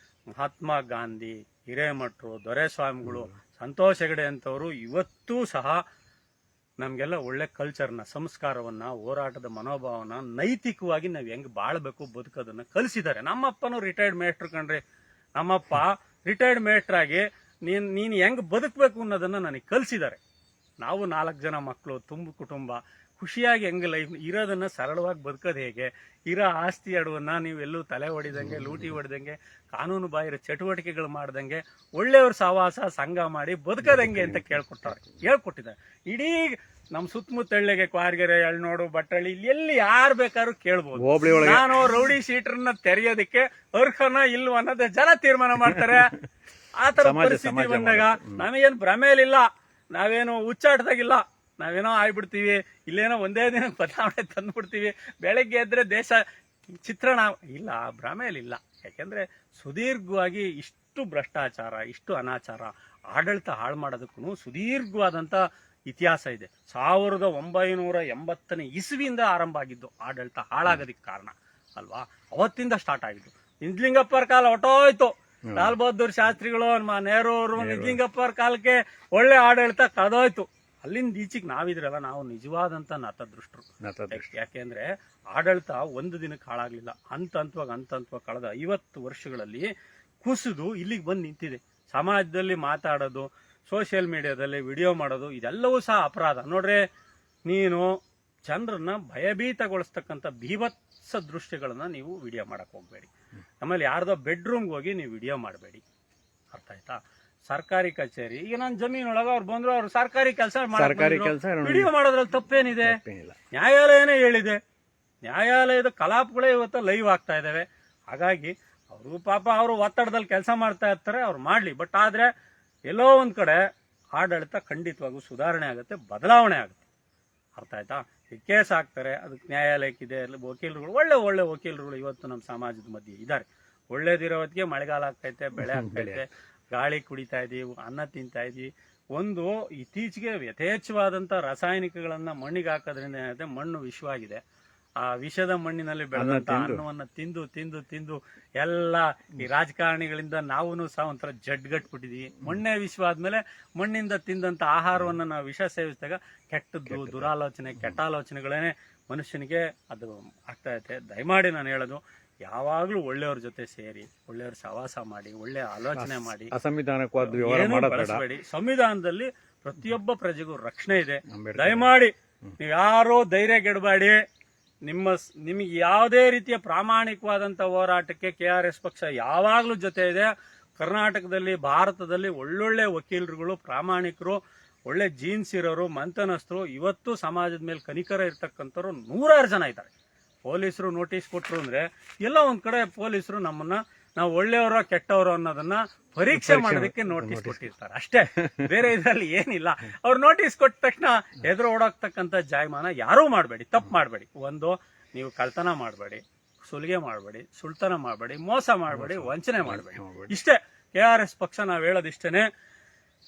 ಮಹಾತ್ಮ ಗಾಂಧಿ, ಹಿರೇಮಠರು, ದೊರೆಸ್ವಾಮಿಗಳು, ಸಂತೋಷ್ ಹೆಗಡೆ ಅಂತವರು ಇವತ್ತೂ ಸಹ ನಮ್ಗೆಲ್ಲ ಒಳ್ಳೆ ಕಲ್ಚರ್ನ, ಸಂಸ್ಕಾರವನ್ನ, ಹೋರಾಟದ ಮನೋಭಾವನ, ನೈತಿಕವಾಗಿ ನಾವ್ ಹೆಂಗ್ ಬಾಳ್ಬೇಕು ಬದುಕೋದನ್ನ ಕಲಿಸಿದ್ದಾರೆ. ನಮ್ಮಪ್ಪನು ರಿಟೈರ್ಡ್ ಮೇಸ್ಟ್ರು ಕಣ್ರಿ. ನಮ್ಮಪ್ಪ ರಿಟೈರ್ಡ್ ಮೇಸ್ಟ್ರ್ ಆಗಿ ನೀನ್ ಹೆಂಗ್ ಬದುಕಬೇಕು ಅನ್ನೋದನ್ನ ನನಗೆ ಕಲಿಸಿದ್ದಾರೆ. ನಾವು 4 ಜನ ಮಕ್ಕಳು, ತುಂಬ ಕುಟುಂಬ, ಖುಷಿಯಾಗಿ ಹೆಂಗ್ ಲೈಫ್ ಇರೋದನ್ನ, ಸರಳವಾಗಿ ಬದುಕೋದು ಹೇಗೆ, ಇರೋ ಆಸ್ತಿ ಅಡುವನ್ನ ನೀವೆಲ್ಲೂ ತಲೆ ಹೊಡಿದಂಗೆ, ಲೂಟಿ ಹೊಡೆದಂಗೆ, ಕಾನೂನು ಬಾಹಿರ ಚಟುವಟಿಕೆಗಳು ಮಾಡ್ದಂಗೆ, ಒಳ್ಳೆಯವ್ರ ಸಹವಾಸ ಸಂಘ ಮಾಡಿ ಬದುಕದಂಗೆ ಅಂತ ಹೇಳ್ಕೊಟ್ಟಿದ್ದಾರೆ. ಇಡೀ ನಮ್ ಸುತ್ತಮುತ್ತ ಹಳ್ಳಿಗೆ, ಕ್ವಾರ್ಗೆರೆ, ಎಳ್ನೋಡು, ಬಟ್ಟಳ್ಳಿ, ಇಲ್ಲಿ ಎಲ್ಲಿ ಯಾರು ಬೇಕಾದ್ರೂ ಕೇಳ್ಬೋದು. ನಾನು ರೌಡಿ ಶೀಟರ್ನ ತೆರೆಯೋದಕ್ಕೆ ಅರ್ಹನ ಇಲ್ವ ಅನ್ನೋದೇ ಜನ ತೀರ್ಮಾನ ಮಾಡ್ತಾರೆ. ಆತರ ಪರಿಸ್ಥಿತಿ ಬಂದಾಗ ನಾವೇನು ಭ್ರಮೇಲಿಲ್ಲ, ನಾವೇನು ಹುಚ್ಚಾಟದಾಗಿಲ್ಲ, ನಾವೇನೋ ಆಗ್ಬಿಡ್ತೀವಿ, ಇಲ್ಲೇನೋ ಒಂದೇ ದಿನ ಬದಲಾವಣೆ ತಂದ್ಬಿಡ್ತೀವಿ, ಬೆಳಗ್ಗೆ ಎದ್ರೆ ದೇಶ ಚಿತ್ರಣ ಇಲ್ಲ, ಭ್ರಮೇಲಿಲ್ಲ. ಯಾಕೆಂದ್ರೆ ಸುದೀರ್ಘವಾಗಿ ಇಷ್ಟು ಭ್ರಷ್ಟಾಚಾರ, ಇಷ್ಟು ಅನಾಚಾರ, ಆಡಳಿತ ಹಾಳು ಮಾಡೋದಕ್ಕೂ ಸುದೀರ್ಘವಾದಂತ ಇತಿಹಾಸ ಇದೆ. 1980ನೇ ಇಸ್ವಿಯಿಂದ ಆರಂಭ ಆಗಿದ್ದು ಆಡಳಿತ ಹಾಳಾಗೋದಕ್ಕೆ ಕಾರಣ ಅಲ್ವಾ? ಅವತ್ತಿಂದ ಸ್ಟಾರ್ಟ್ ಆಗಿದ್ದು. ನಿಜಲಿಂಗಪ್ಪರ ಕಾಲ ಹೊಟ್ಟೋಯ್ತು, ಲಾಲ್ ಬಹದ್ದೂರ್ ಶಾಸ್ತ್ರಿಗಳು, ನೆಹರು ಅವರು, ನಿಜಲಿಂಗಪ್ಪರ ಕಾಲಕ್ಕೆ ಒಳ್ಳೆ ಆಡಳಿತ ಕಳೆದೋಯ್ತು. ಅಲ್ಲಿಂದ ಈಚೆಗೆ ನಾವಿದ್ರಲ್ಲ, ನಾವು ನಿಜವಾದಂತ ನತದೃಷ್ಟರು. ಯಾಕೆಂದ್ರೆ ಆಡಳಿತ ಒಂದು ದಿನಕ್ಕೆ ಹಾಳಾಗ್ಲಿಲ್ಲ, ಹಂತವಾಗಿ ಕಳೆದ 50 ವರ್ಷಗಳಲ್ಲಿ ಕುಸಿದು ಇಲ್ಲಿಗೆ ಬಂದು ನಿಂತಿದೆ. ಸಮಾಜದಲ್ಲಿ ಮಾತಾಡೋದು, ಸೋಷಿಯಲ್ ಮೀಡಿಯಾದಲ್ಲಿ ವಿಡಿಯೋ ಮಾಡೋದು, ಇದೆಲ್ಲವೂ ಸಹ ಅಪರಾಧ. ನೋಡ್ರಿ, ನೀನು ಜನರನ್ನ ಭಯಭೀತಗೊಳಿಸ್ತಕ್ಕಂಥ ಭೀಭತ್ಸ ದೃಶ್ಯಗಳನ್ನ ನೀವು ವಿಡಿಯೋ ಮಾಡಕ್ ಹೋಗ್ಬೇಡಿ. ಆಮೇಲೆ ಯಾರ್ದೋ ಬೆಡ್ರೂಮ್ಗೆ ಹೋಗಿ ನೀವು ವಿಡಿಯೋ ಮಾಡಬೇಡಿ. ಅರ್ಥ ಆಯ್ತಾ? ಸರ್ಕಾರಿ ಕಚೇರಿ, ಈಗ ನನ್ನ ಜಮೀನೊಳಗ ಅವ್ರು ಬಂದ್ರು, ಅವ್ರು ಸರ್ಕಾರಿ ಕೆಲಸ ವಿಡಿಯೋ ಮಾಡೋದ್ರಲ್ಲಿ ತಪ್ಪೇನಿದೆ? ನ್ಯಾಯಾಲಯನೇ ಹೇಳಿದೆ. ನ್ಯಾಯಾಲಯದ ಕಲಾಪಗಳೇ ಇವತ್ತು ಲೈವ್ ಆಗ್ತಾ ಇದಾವೆ. ಹಾಗಾಗಿ ಅವರು ಪಾಪ ಅವರು ಒತ್ತಡದಲ್ಲಿ ಕೆಲಸ ಮಾಡ್ತಾ ಇರ್ತಾರೆ, ಅವ್ರು ಮಾಡ್ಲಿ. ಬಟ್ ಆದ್ರೆ ಎಲ್ಲೋ ಒಂದ್ ಕಡೆ ಆಡಳಿತ ಖಂಡಿತವಾಗೂ ಸುಧಾರಣೆ ಆಗುತ್ತೆ, ಬದಲಾವಣೆ ಆಗುತ್ತೆ. ಅರ್ಥ ಆಯ್ತಾ? ಕೇಸ್ ಹಾಕ್ತಾರೆ, ಅದಕ್ಕೆ ನ್ಯಾಯಾಲಯಕ್ಕಿದೆ. ವಕೀಲರುಗಳು, ಒಳ್ಳೆ ವಕೀಲರುಗಳು ಇವತ್ತು ನಮ್ಮ ಸಮಾಜದ ಮಧ್ಯೆ ಇದ್ದಾರೆ. ಒಳ್ಳೇದಿರೋ ಹೊತ್ತಿಗೆ ಮಳೆಗಾಲ ಆಗ್ತೈತೆ, ಬೆಳೆ ಆಗ್ತೈತೆ, ಗಾಳಿ ಕುಡಿತಾ ಇದೀವಿ, ಅನ್ನ ತಿಂತಾ ಇದೀವಿ. ಒಂದು ಇತ್ತೀಚೆಗೆ ಯಥೇಚ್ಛವಾದಂತ ರಾಸಾಯನಿಕಗಳನ್ನ ಮಣ್ಣಿಗೆ ಹಾಕೋದ್ರಿಂದ ಏನಾಗುತ್ತೆ, ಮಣ್ಣು ವಿಷವಾಗಿದೆ. ಆ ವಿಷದ ಮಣ್ಣಿನಲ್ಲಿ ಬೆಳೆದಂತ ಅನ್ನವನ್ನ ತಿಂದು ಎಲ್ಲ ಈ ರಾಜಕಾರಣಿಗಳಿಂದ ನಾವು ಸಹ ಒಂಥರ ಜಡ್ಗಟ್ಬಿಟ್ಟಿದೀವಿ. ಮಣ್ಣೆ ವಿಷ ಆದ್ಮೇಲೆ ಮಣ್ಣಿಂದ ತಿಂದಂತ ಆಹಾರವನ್ನ ನಾವು ವಿಷ ಸೇವಿಸಿದಾಗ ಕೆಟ್ಟದ್ದು, ದುರಾಲೋಚನೆ, ಕೆಟ್ಟ ಆಲೋಚನೆಗಳೇನೆ ಮನುಷ್ಯನಿಗೆ ಅದು ಆಗ್ತಾ ಇದೆ. ದಯಮಾಡಿ ನಾನು ಹೇಳೋದು, ಯಾವಾಗ್ಲೂ ಒಳ್ಳೆಯವ್ರ ಜೊತೆ ಸೇರಿ, ಒಳ್ಳೆಯವ್ರ ಸಹವಾಸ ಮಾಡಿ, ಒಳ್ಳೆ ಆಲೋಚನೆ ಮಾಡಿ,
ಅಸಂವಿಧಾನಿಕವಾದ
ಬಳಸಬೇಡಿ. ಸಂವಿಧಾನದಲ್ಲಿ ಪ್ರತಿಯೊಬ್ಬ ಪ್ರಜೆಗೂ ರಕ್ಷಣೆ ಇದೆ. ದಯಮಾಡಿ ನೀವು ಯಾರು ಧೈರ್ಯಗೆಡಬೇಡಿ. ನಿಮಗೆ ಯಾವುದೇ ರೀತಿಯ ಪ್ರಾಮಾಣಿಕವಾದಂಥ ಹೋರಾಟಕ್ಕೆ KRS ಪಕ್ಷ ಯಾವಾಗಲೂ ಜೊತೆ ಇದೆ. ಕರ್ನಾಟಕದಲ್ಲಿ, ಭಾರತದಲ್ಲಿ ಒಳ್ಳೊಳ್ಳೆ ವಕೀಲರುಗಳು, ಪ್ರಾಮಾಣಿಕರು, ಒಳ್ಳೆ ಜೀನ್ಸ್ ಇರೋರು, ಮಂತನಸ್ಥರು, ಇವತ್ತು ಸಮಾಜದ ಮೇಲೆ ಕನಿಕರ ಇರ್ತಕ್ಕಂಥವ್ರು ನೂರಾರು ಜನ ಇದ್ದಾರೆ. ಪೊಲೀಸರು ನೋಟಿಸ್ ಕೊಟ್ಟರು ಅಂದ್ರೆ ಎಲ್ಲ ಒಂದ್ ಕಡೆ ಪೊಲೀಸರು ನಮ್ಮನ್ನ ನಾವು ಒಳ್ಳೆಯವರೋ ಕೆಟ್ಟವರು ಅನ್ನೋದನ್ನ ಪರೀಕ್ಷೆ ಮಾಡೋದಕ್ಕೆ ನೋಟಿಸ್ ಕೊಟ್ಟಿರ್ತಾರೆ ಅಷ್ಟೇ, ಬೇರೆ ಇದರಲ್ಲಿ ಏನಿಲ್ಲ. ಅವ್ರು ನೋಟಿಸ್ ಕೊಟ್ಟ ತಕ್ಷಣ ಎದುರು ಓಡಾಕ್ತಕ್ಕಂಥ ಜಾಯಮಾನ ಯಾರೂ ಮಾಡಬೇಡಿ, ತಪ್ಪು ಮಾಡಬೇಡಿ. ಒಂದು, ನೀವು ಕಳ್ತನ ಮಾಡಬೇಡಿ, ಸುಲಿಗೆ ಮಾಡಬೇಡಿ, ಸುಳ್ತನ ಮಾಡಬೇಡಿ, ಮೋಸ ಮಾಡಬೇಡಿ, ವಂಚನೆ ಮಾಡಬೇಡಿ. ಇಷ್ಟೇ KRS ಪಕ್ಷ ನಾವ್ ಹೇಳೋದಿಷ್ಟೇನೆ.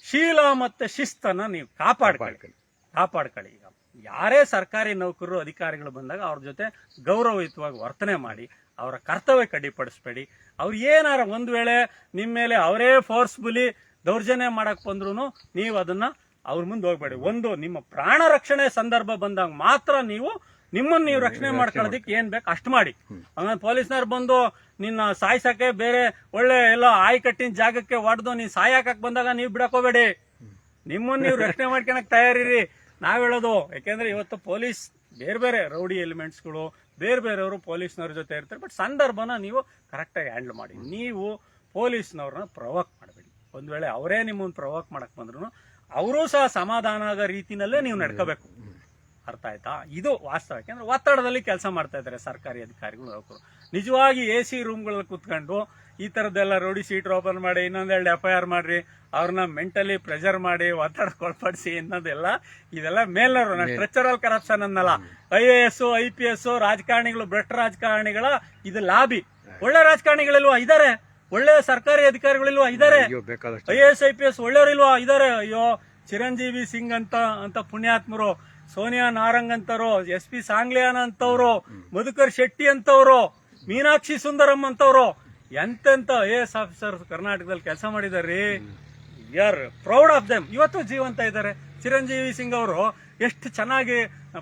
ಶೀಲ ಮತ್ತೆ ಶಿಸ್ತನ್ನ ನೀವು ಕಾಪಾಡ್ಕೊಳ್ಳಿ. ಈಗ ಯಾರೇ ಸರ್ಕಾರಿ ನೌಕರರು, ಅಧಿಕಾರಿಗಳು ಬಂದಾಗ ಅವ್ರ ಜೊತೆ ಗೌರವಯುತವಾಗಿ ವರ್ತನೆ ಮಾಡಿ, ಅವರ ಕರ್ತವ್ಯ ಕಡ್ಡಿಪಡಿಸ್ಬೇಡಿ. ಅವ್ರು ಏನಾರ ಒಂದ್ ವೇಳೆ ನಿಮ್ಮ ಮೇಲೆ ಅವರೇ ಫೋರ್ಸ್ಫುಲಿ ದೌರ್ಜನ್ಯ ಮಾಡಕ್ ಬಂದ್ರು ನೀವು ಅದನ್ನ ಅವ್ರ ಮುಂದೆ ಹೋಗ್ಬೇಡಿ. ಒಂದು, ನಿಮ್ಮ ಪ್ರಾಣ ರಕ್ಷಣೆ ಸಂದರ್ಭ ಬಂದಾಗ ಮಾತ್ರ ನಿಮ್ಮನ್ನ ನೀವು ರಕ್ಷಣೆ ಮಾಡ್ಕೊಳ್ಳೋದಕ್ಕೆ ಏನ್ ಬೇಕು ಅಷ್ಟು ಮಾಡಿ. ಹಂಗ ಪೊಲೀಸ್ನವ್ರು ಬಂದು ನಿನ್ನ ಸಾಯ್ಸಕ್ಕೆ ಬೇರೆ ಒಳ್ಳೆ ಎಲ್ಲ ಆಯ್ಕಟ್ಟಿನ ಜಾಗಕ್ಕೆ ಹೊಡೆದು ನೀನ್ ಸಾಯಕಕ್ ಬಂದಾಗ ನೀವು ಬಿಡಕೋಬೇಡಿ. ನಿಮ್ಮನ್ನ ನೀವು ರಕ್ಷಣೆ ಮಾಡ್ಕೊಳಕ್ ತಯಾರಿರಿ. ನಾವ್ ಹೇಳೋದು, ಯಾಕೆಂದ್ರೆ ಇವತ್ತು ಪೊಲೀಸ್ ಬೇರೆ ಬೇರೆ ರೌಡಿ ಎಲಿಮೆಂಟ್ಸ್ಗಳು ಬೇರೆಯವರು ಪೊಲೀಸ್ನವ್ರ ಜೊತೆ ಇರ್ತಾರೆ. ಬಟ್ ಸಂದರ್ಭನ ನೀವು ಕರೆಕ್ಟಾಗಿ ಹ್ಯಾಂಡಲ್ ಮಾಡಿ. ನೀವು ಪೊಲೀಸ್ನವ್ರನ್ನ ಪ್ರವೋಕ್ ಮಾಡಬೇಡಿ. ಒಂದ್ ವೇಳೆ ಅವರೇ ನಿಮ್ಮನ್ನ ಪ್ರವೋಕ್ ಮಾಡಕ್ ಬಂದ್ರು ಅವರೂ ಸಹ ಸಮಾಧಾನ ಆಗೋ ರೀತಿನಲ್ಲೇ ನೀವು ನಡ್ಕೋಬೇಕು. ಅರ್ಥ ಆಯ್ತಾ? ಇದು ವಾಸ್ತವ. ಯಾಕೆಂದ್ರೆ ಒತ್ತಡದಲ್ಲಿ ಕೆಲಸ ಮಾಡ್ತಾ ಇದ್ದಾರೆ ಸರ್ಕಾರಿ ಅಧಿಕಾರಿಗಳು, ನೌಕರು. ನಿಜವಾಗಿ AC ರೂಮ್ಗಳಲ್ಲಿ ಕುತ್ಕೊಂಡು ಈ ತರದ್ದೆಲ್ಲ ರೌಡಿ ಶೀಟ್ ಓಪನ್ ಮಾಡಿ, ಇನ್ನೊಂದೆರಡು FIR ಮಾಡ್ರಿ, ಅವ್ರನ್ನ ಮೆಂಟಲಿ ಪ್ರೆಷರ್ ಮಾಡಿ, ಒತ್ತಡಕ್ಕೊಳಪಡಿಸಿ ಇದೆಲ್ಲ ಮೇಲ್ನವರು ಸ್ಟ್ರಕ್ಚರಲ್ ಕರಪ್ಷನ್ ಅನ್ನಲ್ಲ. IAS, IPS ರಾಜಕಾರಣಿಗಳು, ಭ್ರಷ್ಟ ರಾಜಕಾರಣಿಗಳ ಇದು ಲಾಬಿ. ಒಳ್ಳೆ ರಾಜಕಾರಣಿಗಳಿಲ್ವಾ? ಇದಾರೆ. ಒಳ್ಳೆ ಸರ್ಕಾರಿ ಅಧಿಕಾರಿಗಳಿಲ್ವಾ? ಇದಾರೆ. IAS, IPS ಒಳ್ಳೆಯವರಿಲ್ವಾ? ಇದಾರೆ. ಅಯ್ಯೋ, ಚಿರಂಜೀವಿ ಸಿಂಗ್ ಅಂತ ಪುಣ್ಯಾತ್ಮರು, ಸೋನಿಯಾ ನಾರಂಗ್ ಅಂತವ್ರು, SP ಸಾಂಗ್ಲಿಯಾನ ಅಂತವ್ರು, ಮಧುಕರ್ ಶೆಟ್ಟಿ ಅಂತವ್ರು, ಮೀನಾಕ್ಷಿ ಸುಂದರಂ ಅಂತವ್ರು, ಎಂತೆಂತ IAS ಆಫೀಸರ್ ಕರ್ನಾಟಕದಲ್ಲಿ ಕೆಲಸ ಮಾಡಿದಾರ್ರಿ. We are proud of them. ಇವತ್ತು ಜೀವಂತ ಇದ್ದಾರೆ. ಚಿರಂಜೀವಿ ಸಿಂಗ್ ಅವರು ಎಷ್ಟು ಚೆನ್ನಾಗಿ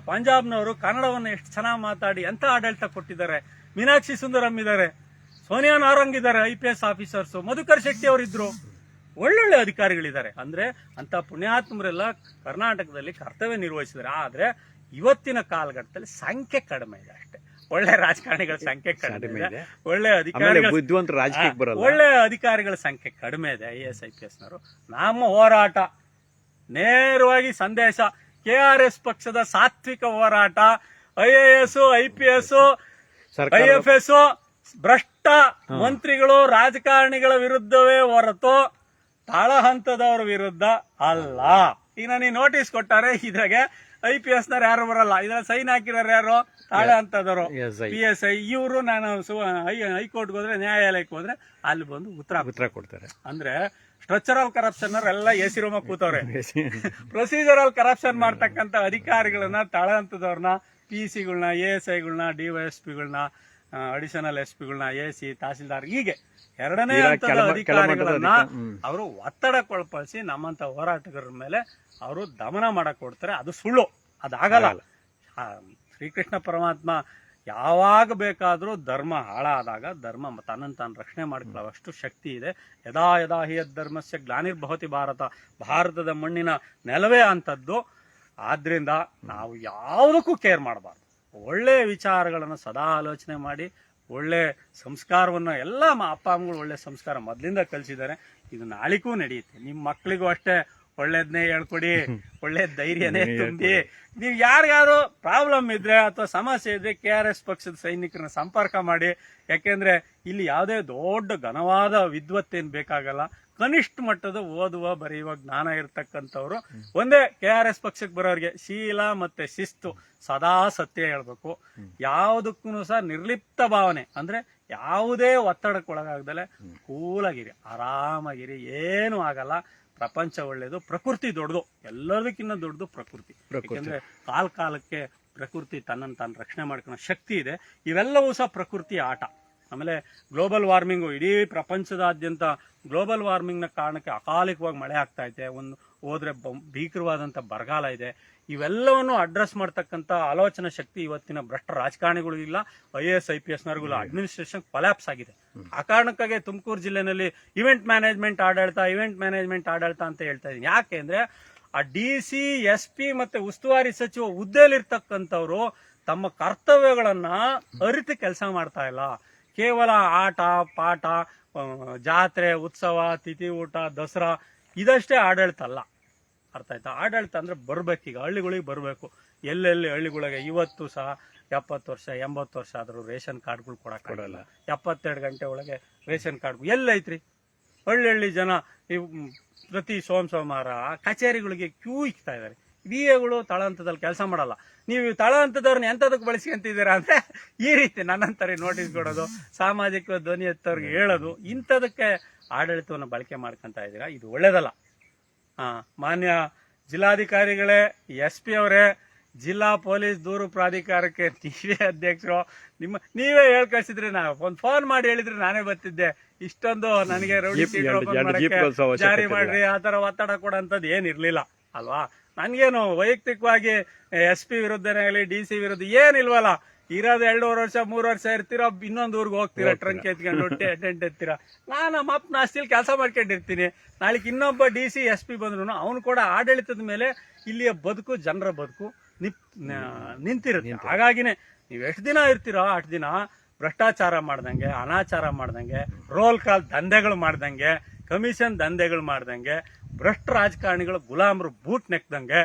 ಪಂಜಾಬ್ನವರು ಕನ್ನಡವನ್ನು ಎಷ್ಟು ಚೆನ್ನಾಗಿ ಮಾತಾಡಿ ಎಂತ ಆಡಳಿತ ಕೊಟ್ಟಿದ್ದಾರೆ. ಮೀನಾಕ್ಷಿ ಸುಂದರಂ ಇದ್ದಾರೆ, ಸೋನಿಯಾ ನಾರಂಗ್ ಇದ್ದಾರೆ, IPS ಆಫೀಸರ್ಸ್, ಮಧುಕರ್ ಶೆಟ್ಟಿ ಅವರಿದ್ರು, ಒಳ್ಳೊಳ್ಳೆ ಅಧಿಕಾರಿಗಳಿದ್ದಾರೆ. ಅಂದ್ರೆ ಅಂತ ಪುಣ್ಯಾತ್ಮರೆಲ್ಲ ಕರ್ನಾಟಕದಲ್ಲಿ ಕರ್ತವ್ಯ ನಿರ್ವಹಿಸಿದ್ದಾರೆ. ಆದ್ರೆ ಇವತ್ತಿನ ಕಾಲಘಟ್ಟದಲ್ಲಿ ಸಂಖ್ಯೆ ಕಡಿಮೆ ಇದೆ ಅಷ್ಟೇ. ಒಳ್ಳೆ ರಾಜಕಾರಣಿಗಳ ಸಂಖ್ಯೆ ಕಡಿಮೆ ಇದೆ, ಒಳ್ಳೆ ಅಧಿಕಾರಿಗಳ ಸಂಖ್ಯೆ ಕಡಿಮೆ ಇದೆ. IAS, IPS ನವರು. ನಮ್ಮ ಹೋರಾಟ ನೇರವಾಗಿ ಸಂದೇಶ, KRS ಪಕ್ಷದ ಸಾತ್ವಿಕ ಹೋರಾಟ. IAS, IPS, IFS ಭ್ರಷ್ಟ ಮಂತ್ರಿಗಳು, ರಾಜಕಾರಣಿಗಳ ವಿರುದ್ಧವೇ ಹೊರತು ತಳಹಂತದವ್ರ ವಿರುದ್ಧ ಅಲ್ಲ. ಈಗ ನನಗೆ ನೋಟಿಸ್ ಕೊಟ್ಟಾರೆ, ಇದ್ರಾಗೆ IPS ನವ್ರು ಯಾರು ಬರಲ್ಲ, ಇದ್ರಲ್ಲಿ ಸೈನ್ ಹಾಕಿರೋರು ಯಾರು? ತಾಳೆ ಅಂತದವರು PSI. ಇವರು ನಾನು ಹೈಕೋರ್ಟ್ಗೆ ಹೋದ್ರೆ, ನ್ಯಾಯಾಲಯಕ್ಕೆ ಹೋದ್ರೆ ಅಲ್ಲಿ ಬಂದು ಉತ್ತರ ಕೊಡ್ತಾರೆ. ಅಂದ್ರೆ ಸ್ಟ್ರಕ್ಚರಲ್ ಕರಪ್ಷನ್ ಎಲ್ಲ AC ರೂಮ್ ಕೂತವ್ರೆ. ಪ್ರೊಸೀಜರಲ್ ಕರಪ್ಷನ್ ಮಾಡ್ತಕ್ಕಂಥ ಅಧಿಕಾರಿಗಳನ್ನ, ತಳ ಹಂತದವ್ರನ್ನ, PCಗಳನ್ನ, ASIಗಳನ್ನ, DYSPಗಳನ್ನ, ಅಡಿಷನಲ್ SPಗಳನ್ನ, AC, ತಹಸೀಲ್ದಾರ್, ಹೀಗೆ ಎರಡನೇ ಹಂತದ ಅಧಿಕಾರಿಗಳನ್ನ ಅವರು ಒತ್ತಡಕ್ಕೊಳಪಡಿಸಿ ನಮ್ಮಂತ ಹೋರಾಟಗಾರರ ಮೇಲೆ ಅವರು ದಮನ ಮಾಡಕ್ ಕೊಡ್ತಾರೆ. ಅದು ಸುಳ್ಳು, ಅದಾಗಲ್ಲ. ಶ್ರೀಕೃಷ್ಣ ಪರಮಾತ್ಮ ಯಾವಾಗ ಬೇಕಾದ್ರೂ ಧರ್ಮ ಹಾಳಾದಾಗ ಧರ್ಮ ತನ್ನನ್ನು ತಾನು ರಕ್ಷಣೆ ಮಾಡ್ಕೊಳ್ಳೋಷ್ಟು ಶಕ್ತಿ ಇದೆ. ಯದಾ ಯದಾ ಹಿ ಧರ್ಮಸ್ಯ ಗ್ಲಾನಿರ್ಭವತಿ ಭಾರತ. ಭಾರತದ ಮಣ್ಣಿನ ನೆಲವೇ ಅಂತದ್ದು. ಆದ್ರಿಂದ ನಾವು ಯಾವುದಕ್ಕೂ ಕೇರ್ ಮಾಡಬಾರ್ದು. ಒಳ್ಳೆ ವಿಚಾರಗಳನ್ನು ಸದಾ ಆಲೋಚನೆ ಮಾಡಿ, ಒಳ್ಳೆ ಸಂಸ್ಕಾರವನ್ನು ಎಲ್ಲ ಅಪ್ಪ ಅಮ್ಮಗಳು ಒಳ್ಳೆ ಸಂಸ್ಕಾರ ಮೊದಲಿಂದ ಕಲಿಸಿದ್ದಾರೆ. ಇದು ನಾಳಿಗೂ ನಡೆಯುತ್ತೆ. ನಿಮ್ಮ ಮಕ್ಕಳಿಗೂ ಅಷ್ಟೇ ಒಳ್ಳೇದನ್ನೇ ಹೇಳ್ಕೊಡಿ, ಒಳ್ಳೆ ಧೈರ್ಯನೇ ತುಂಬಿ. ನೀವು ಯಾರ್ಯಾರು ಪ್ರಾಬ್ಲಮ್ ಇದ್ರೆ ಅಥವಾ ಸಮಸ್ಯೆ ಇದ್ರೆ KRS ಪಕ್ಷದ ಸೈನಿಕರನ್ನ ಸಂಪರ್ಕ ಮಾಡಿ. ಯಾಕೆಂದ್ರೆ ಇಲ್ಲಿ ಯಾವುದೇ ದೊಡ್ಡ ಘನವಾದ ವಿದ್ವತ್ತೇನು ಬೇಕಾಗಲ್ಲ. ಕನಿಷ್ಠ ಮಟ್ಟದ ಓದುವ ಬರೆಯುವ ಜ್ಞಾನ ಇರತಕ್ಕಂಥವ್ರು ಒಂದೇ KRS ಪಕ್ಷಕ್ಕೆ ಬರೋರಿಗೆ. ಶೀಲ ಮತ್ತೆ ಶಿಸ್ತು, ಸದಾ ಸತ್ಯ ಹೇಳ್ಬೇಕು. ಯಾವುದಕ್ಕೂ ಸಹ ನಿರ್ಲಿಪ್ತ ಭಾವನೆ, ಅಂದ್ರೆ ಯಾವುದೇ ಒತ್ತಡಕ್ಕೊಳಗಾಗ್ದಲೆ ಕೂಲಾಗಿರಿ, ಆರಾಮಾಗಿರಿ, ಏನು ಆಗಲ್ಲ. ಪ್ರಪಂಚ ಒಳ್ಳೇದು, ಪ್ರಕೃತಿ ದೊಡ್ಡದು, ಎಲ್ಲದಕ್ಕಿಂತ ದೊಡ್ಡದು ಪ್ರಕೃತಿ. ಯಾಕೆಂದ್ರೆ ಕಾಲಕ್ಕೆ ಪ್ರಕೃತಿ ತನ್ನನ್ನು ತಾನು ರಕ್ಷಣೆ ಮಾಡ್ಕೊಳ್ಳೋ ಶಕ್ತಿ ಇದೆ. ಇವೆಲ್ಲವೂ ಸಹ ಪ್ರಕೃತಿ ಆಟ. ಆಮೇಲೆ ಗ್ಲೋಬಲ್ ವಾರ್ಮಿಂಗು, ಇಡೀ ಪ್ರಪಂಚದಾದ್ಯಂತ ಗ್ಲೋಬಲ್ ವಾರ್ಮಿಂಗ್ ನ ಕಾರಣಕ್ಕೆ ಅಕಾಲಿಕವಾಗಿ ಮಳೆ ಆಗ್ತಾ ಇದೆ. ಹೋದ್ರೆ ಭೀಕರವಾದಂತ ಬರಗಾಲ ಇದೆ. ಇವೆಲ್ಲವನ್ನು ಅಡ್ರೆಸ್ ಮಾಡ್ತಕ್ಕಂಥ ಆಲೋಚನಾ ಶಕ್ತಿ ಇವತ್ತಿನ ಭ್ರಷ್ಟ ರಾಜಕಾರಣಿಗಳು ಇಲ್ಲ. IAS, IPS ನವರುಗಳು ಅಡ್ಮಿನಿಸ್ಟ್ರೇಷನ್ ಕೊಲ್ಯಾಪ್ಸ್ ಆಗಿದೆ. ಆ ಕಾರಣಕ್ಕಾಗಿ ತುಮಕೂರು ಜಿಲ್ಲೆನಲ್ಲಿ ಇವೆಂಟ್ ಮ್ಯಾನೇಜ್ಮೆಂಟ್ ಆಡಳಿತ ಅಂತ ಹೇಳ್ತಾ ಇದ್ದೀನಿ. ಯಾಕೆ ಅಂದ್ರೆ ಆ DC SP ಮತ್ತೆ ಉಸ್ತುವಾರಿ ಸಚಿವ ಹುದ್ದೆಯಲ್ಲಿರ್ತಕ್ಕಂಥವ್ರು ತಮ್ಮ ಕರ್ತವ್ಯಗಳನ್ನ ಅರಿತು ಕೆಲಸ ಮಾಡ್ತಾ ಇಲ್ಲ. ಕೇವಲ ಆಟ ಪಾಠ, ಜಾತ್ರೆ, ಉತ್ಸವ, ತಿಥಿ ಊಟ, ದಸರಾ ಇದಷ್ಟೇ ಆಡಳಿತ ಅಲ್ಲ. ಅರ್ಥ ಆಯ್ತಾ? ಆಡಳಿತ ಅಂದ್ರೆ ಬರ್ಬೇಕೀಗ ಹಳ್ಳಿಗಳಿಗೆ ಬರಬೇಕು. ಎಲ್ಲೆಲ್ಲಿ ಹಳ್ಳಿಗಳಿಗೆ ಇವತ್ತು ಸಹ 70 ವರ್ಷ 80 ವರ್ಷ ಆದ್ರೂ ರೇಷನ್ ಕಾರ್ಡ್ಗಳು ಕೊಡಲ್ಲ. 72 ಗಂಟೆ ಒಳಗೆ ರೇಷನ್ ಕಾರ್ಡ್ ಎಲ್ಲೈತ್ರಿ? ಹಳ್ಳಿ ಜನ ಪ್ರತಿ ಸೋಮವಾರ ಕಚೇರಿಗಳಿಗೆ ಕ್ಯೂ ಇಕ್ತಾ ಇದ್ದಾರೆ. BAಗಳು ತಳ ಹಂತದಲ್ಲಿ ಕೆಲಸ ಮಾಡಲ್ಲ. ನೀವು ತಳ ಹಂತದವ್ರನ್ನ ಎಂತದಕ್ಕೆ ಬಳಸ್ಕೊಂತಿದ್ದೀರಾ ಅಂದ್ರೆ ಈ ರೀತಿ ನನ್ನಂತರ ನೋಟಿಸ್ ಕೊಡೋದು, ಸಾಮಾಜಿಕ ಧ್ವನಿ ಎತ್ತವ್ರಿಗೆ ಹೇಳೋದು, ಇಂಥದಕ್ಕೆ ಆಡಳಿತವನ್ನು ಬಳಕೆ ಮಾಡ್ಕೊಂತ ಇದ್ದೀರಾ. ಇದು ಒಳ್ಳೇದಲ್ಲ. ಮಾನ್ಯ ಜಿಲ್ಲಾಧಿಕಾರಿಗಳೇ, SP ಅವರೇ, ಜಿಲ್ಲಾ ಪೊಲೀಸ್ ದೂರು ಪ್ರಾಧಿಕಾರಕ್ಕೆ ನೀವೇ ಅಧ್ಯಕ್ಷರು, ನೀವೇ ಹೇಳ್ ಕಳ್ಸಿದ್ರಿ. ಒಂದು ಫೋನ್ ಮಾಡಿ ಹೇಳಿದ್ರಿ, ನಾನೇ ಬರ್ತಿದ್ದೆ. ಇಷ್ಟೊಂದು ನನಗೆ ರೌಡಿ ಸೀಟ್ ಓಪನ್ ಮಾಡಕ್ಕೆ ಜಾರಿ ಮಾಡ್ರಿ ಆ ತರ ಒತ್ತಡ ಕೊಡೋಂಥದ್ದು ಏನಿರ್ಲಿಲ್ಲ ಅಲ್ವಾ? ನನ್ಗೇನು ವೈಯಕ್ತಿಕವಾಗಿ SP ವಿರುದ್ಧನೇ ಆಗಲಿ DC ವಿರುದ್ಧ ಏನಿಲ್ವಲ್ಲ. ಇರೋದು 2.5 ವರ್ಷ 3 ವರ್ಷ ಇರ್ತೀರಾ, ಇನ್ನೊಂದು ಊರಿಗೆ ಹೋಗ್ತೀರಾ, ಟ್ರಂಕ್ ಎತ್ಕೊಂಡು ಟೆಂಟ್ ಎತ್ತೀರಾ. ನಾನು ನಮ್ಮ ಅಪ್ಪನ ಆಸ್ತಿಲಿ ಕೆಲಸ ಮಾಡ್ಕೊಂಡಿರ್ತೀನಿ. ನಾಳೆಗೆ ಇನ್ನೊಬ್ಬ DC SP ಬಂದ್ರು ಅವನು ಕೂಡ ಆಡಳಿತದ ಮೇಲೆ ಇಲ್ಲಿಯ ಬದುಕು, ಜನರ ಬದುಕು ನಿಂತಿರುತ್ತೆ. ಹಾಗಾಗಿನೇ ನೀವು ಎಷ್ಟು ದಿನ ಇರ್ತೀರೋ ಅಷ್ಟು ದಿನ ಭ್ರಷ್ಟಾಚಾರ ಮಾಡ್ದಂಗೆ, ಅನಾಚಾರ ಮಾಡ್ದಂಗೆ, ರೋಲ್ ಕಾಲ್ ದಂಧೆಗಳು ಮಾಡ್ದಂಗೆ, ಕಮಿಷನ್ ದಂಧೆಗಳು ಮಾಡ್ದಂಗೆ, ಭ್ರಷ್ಟ ರಾಜಕಾರಣಿಗಳು ಗುಲಾಮರು ಬೂಟ್ ನೆಕ್ದಂಗೆ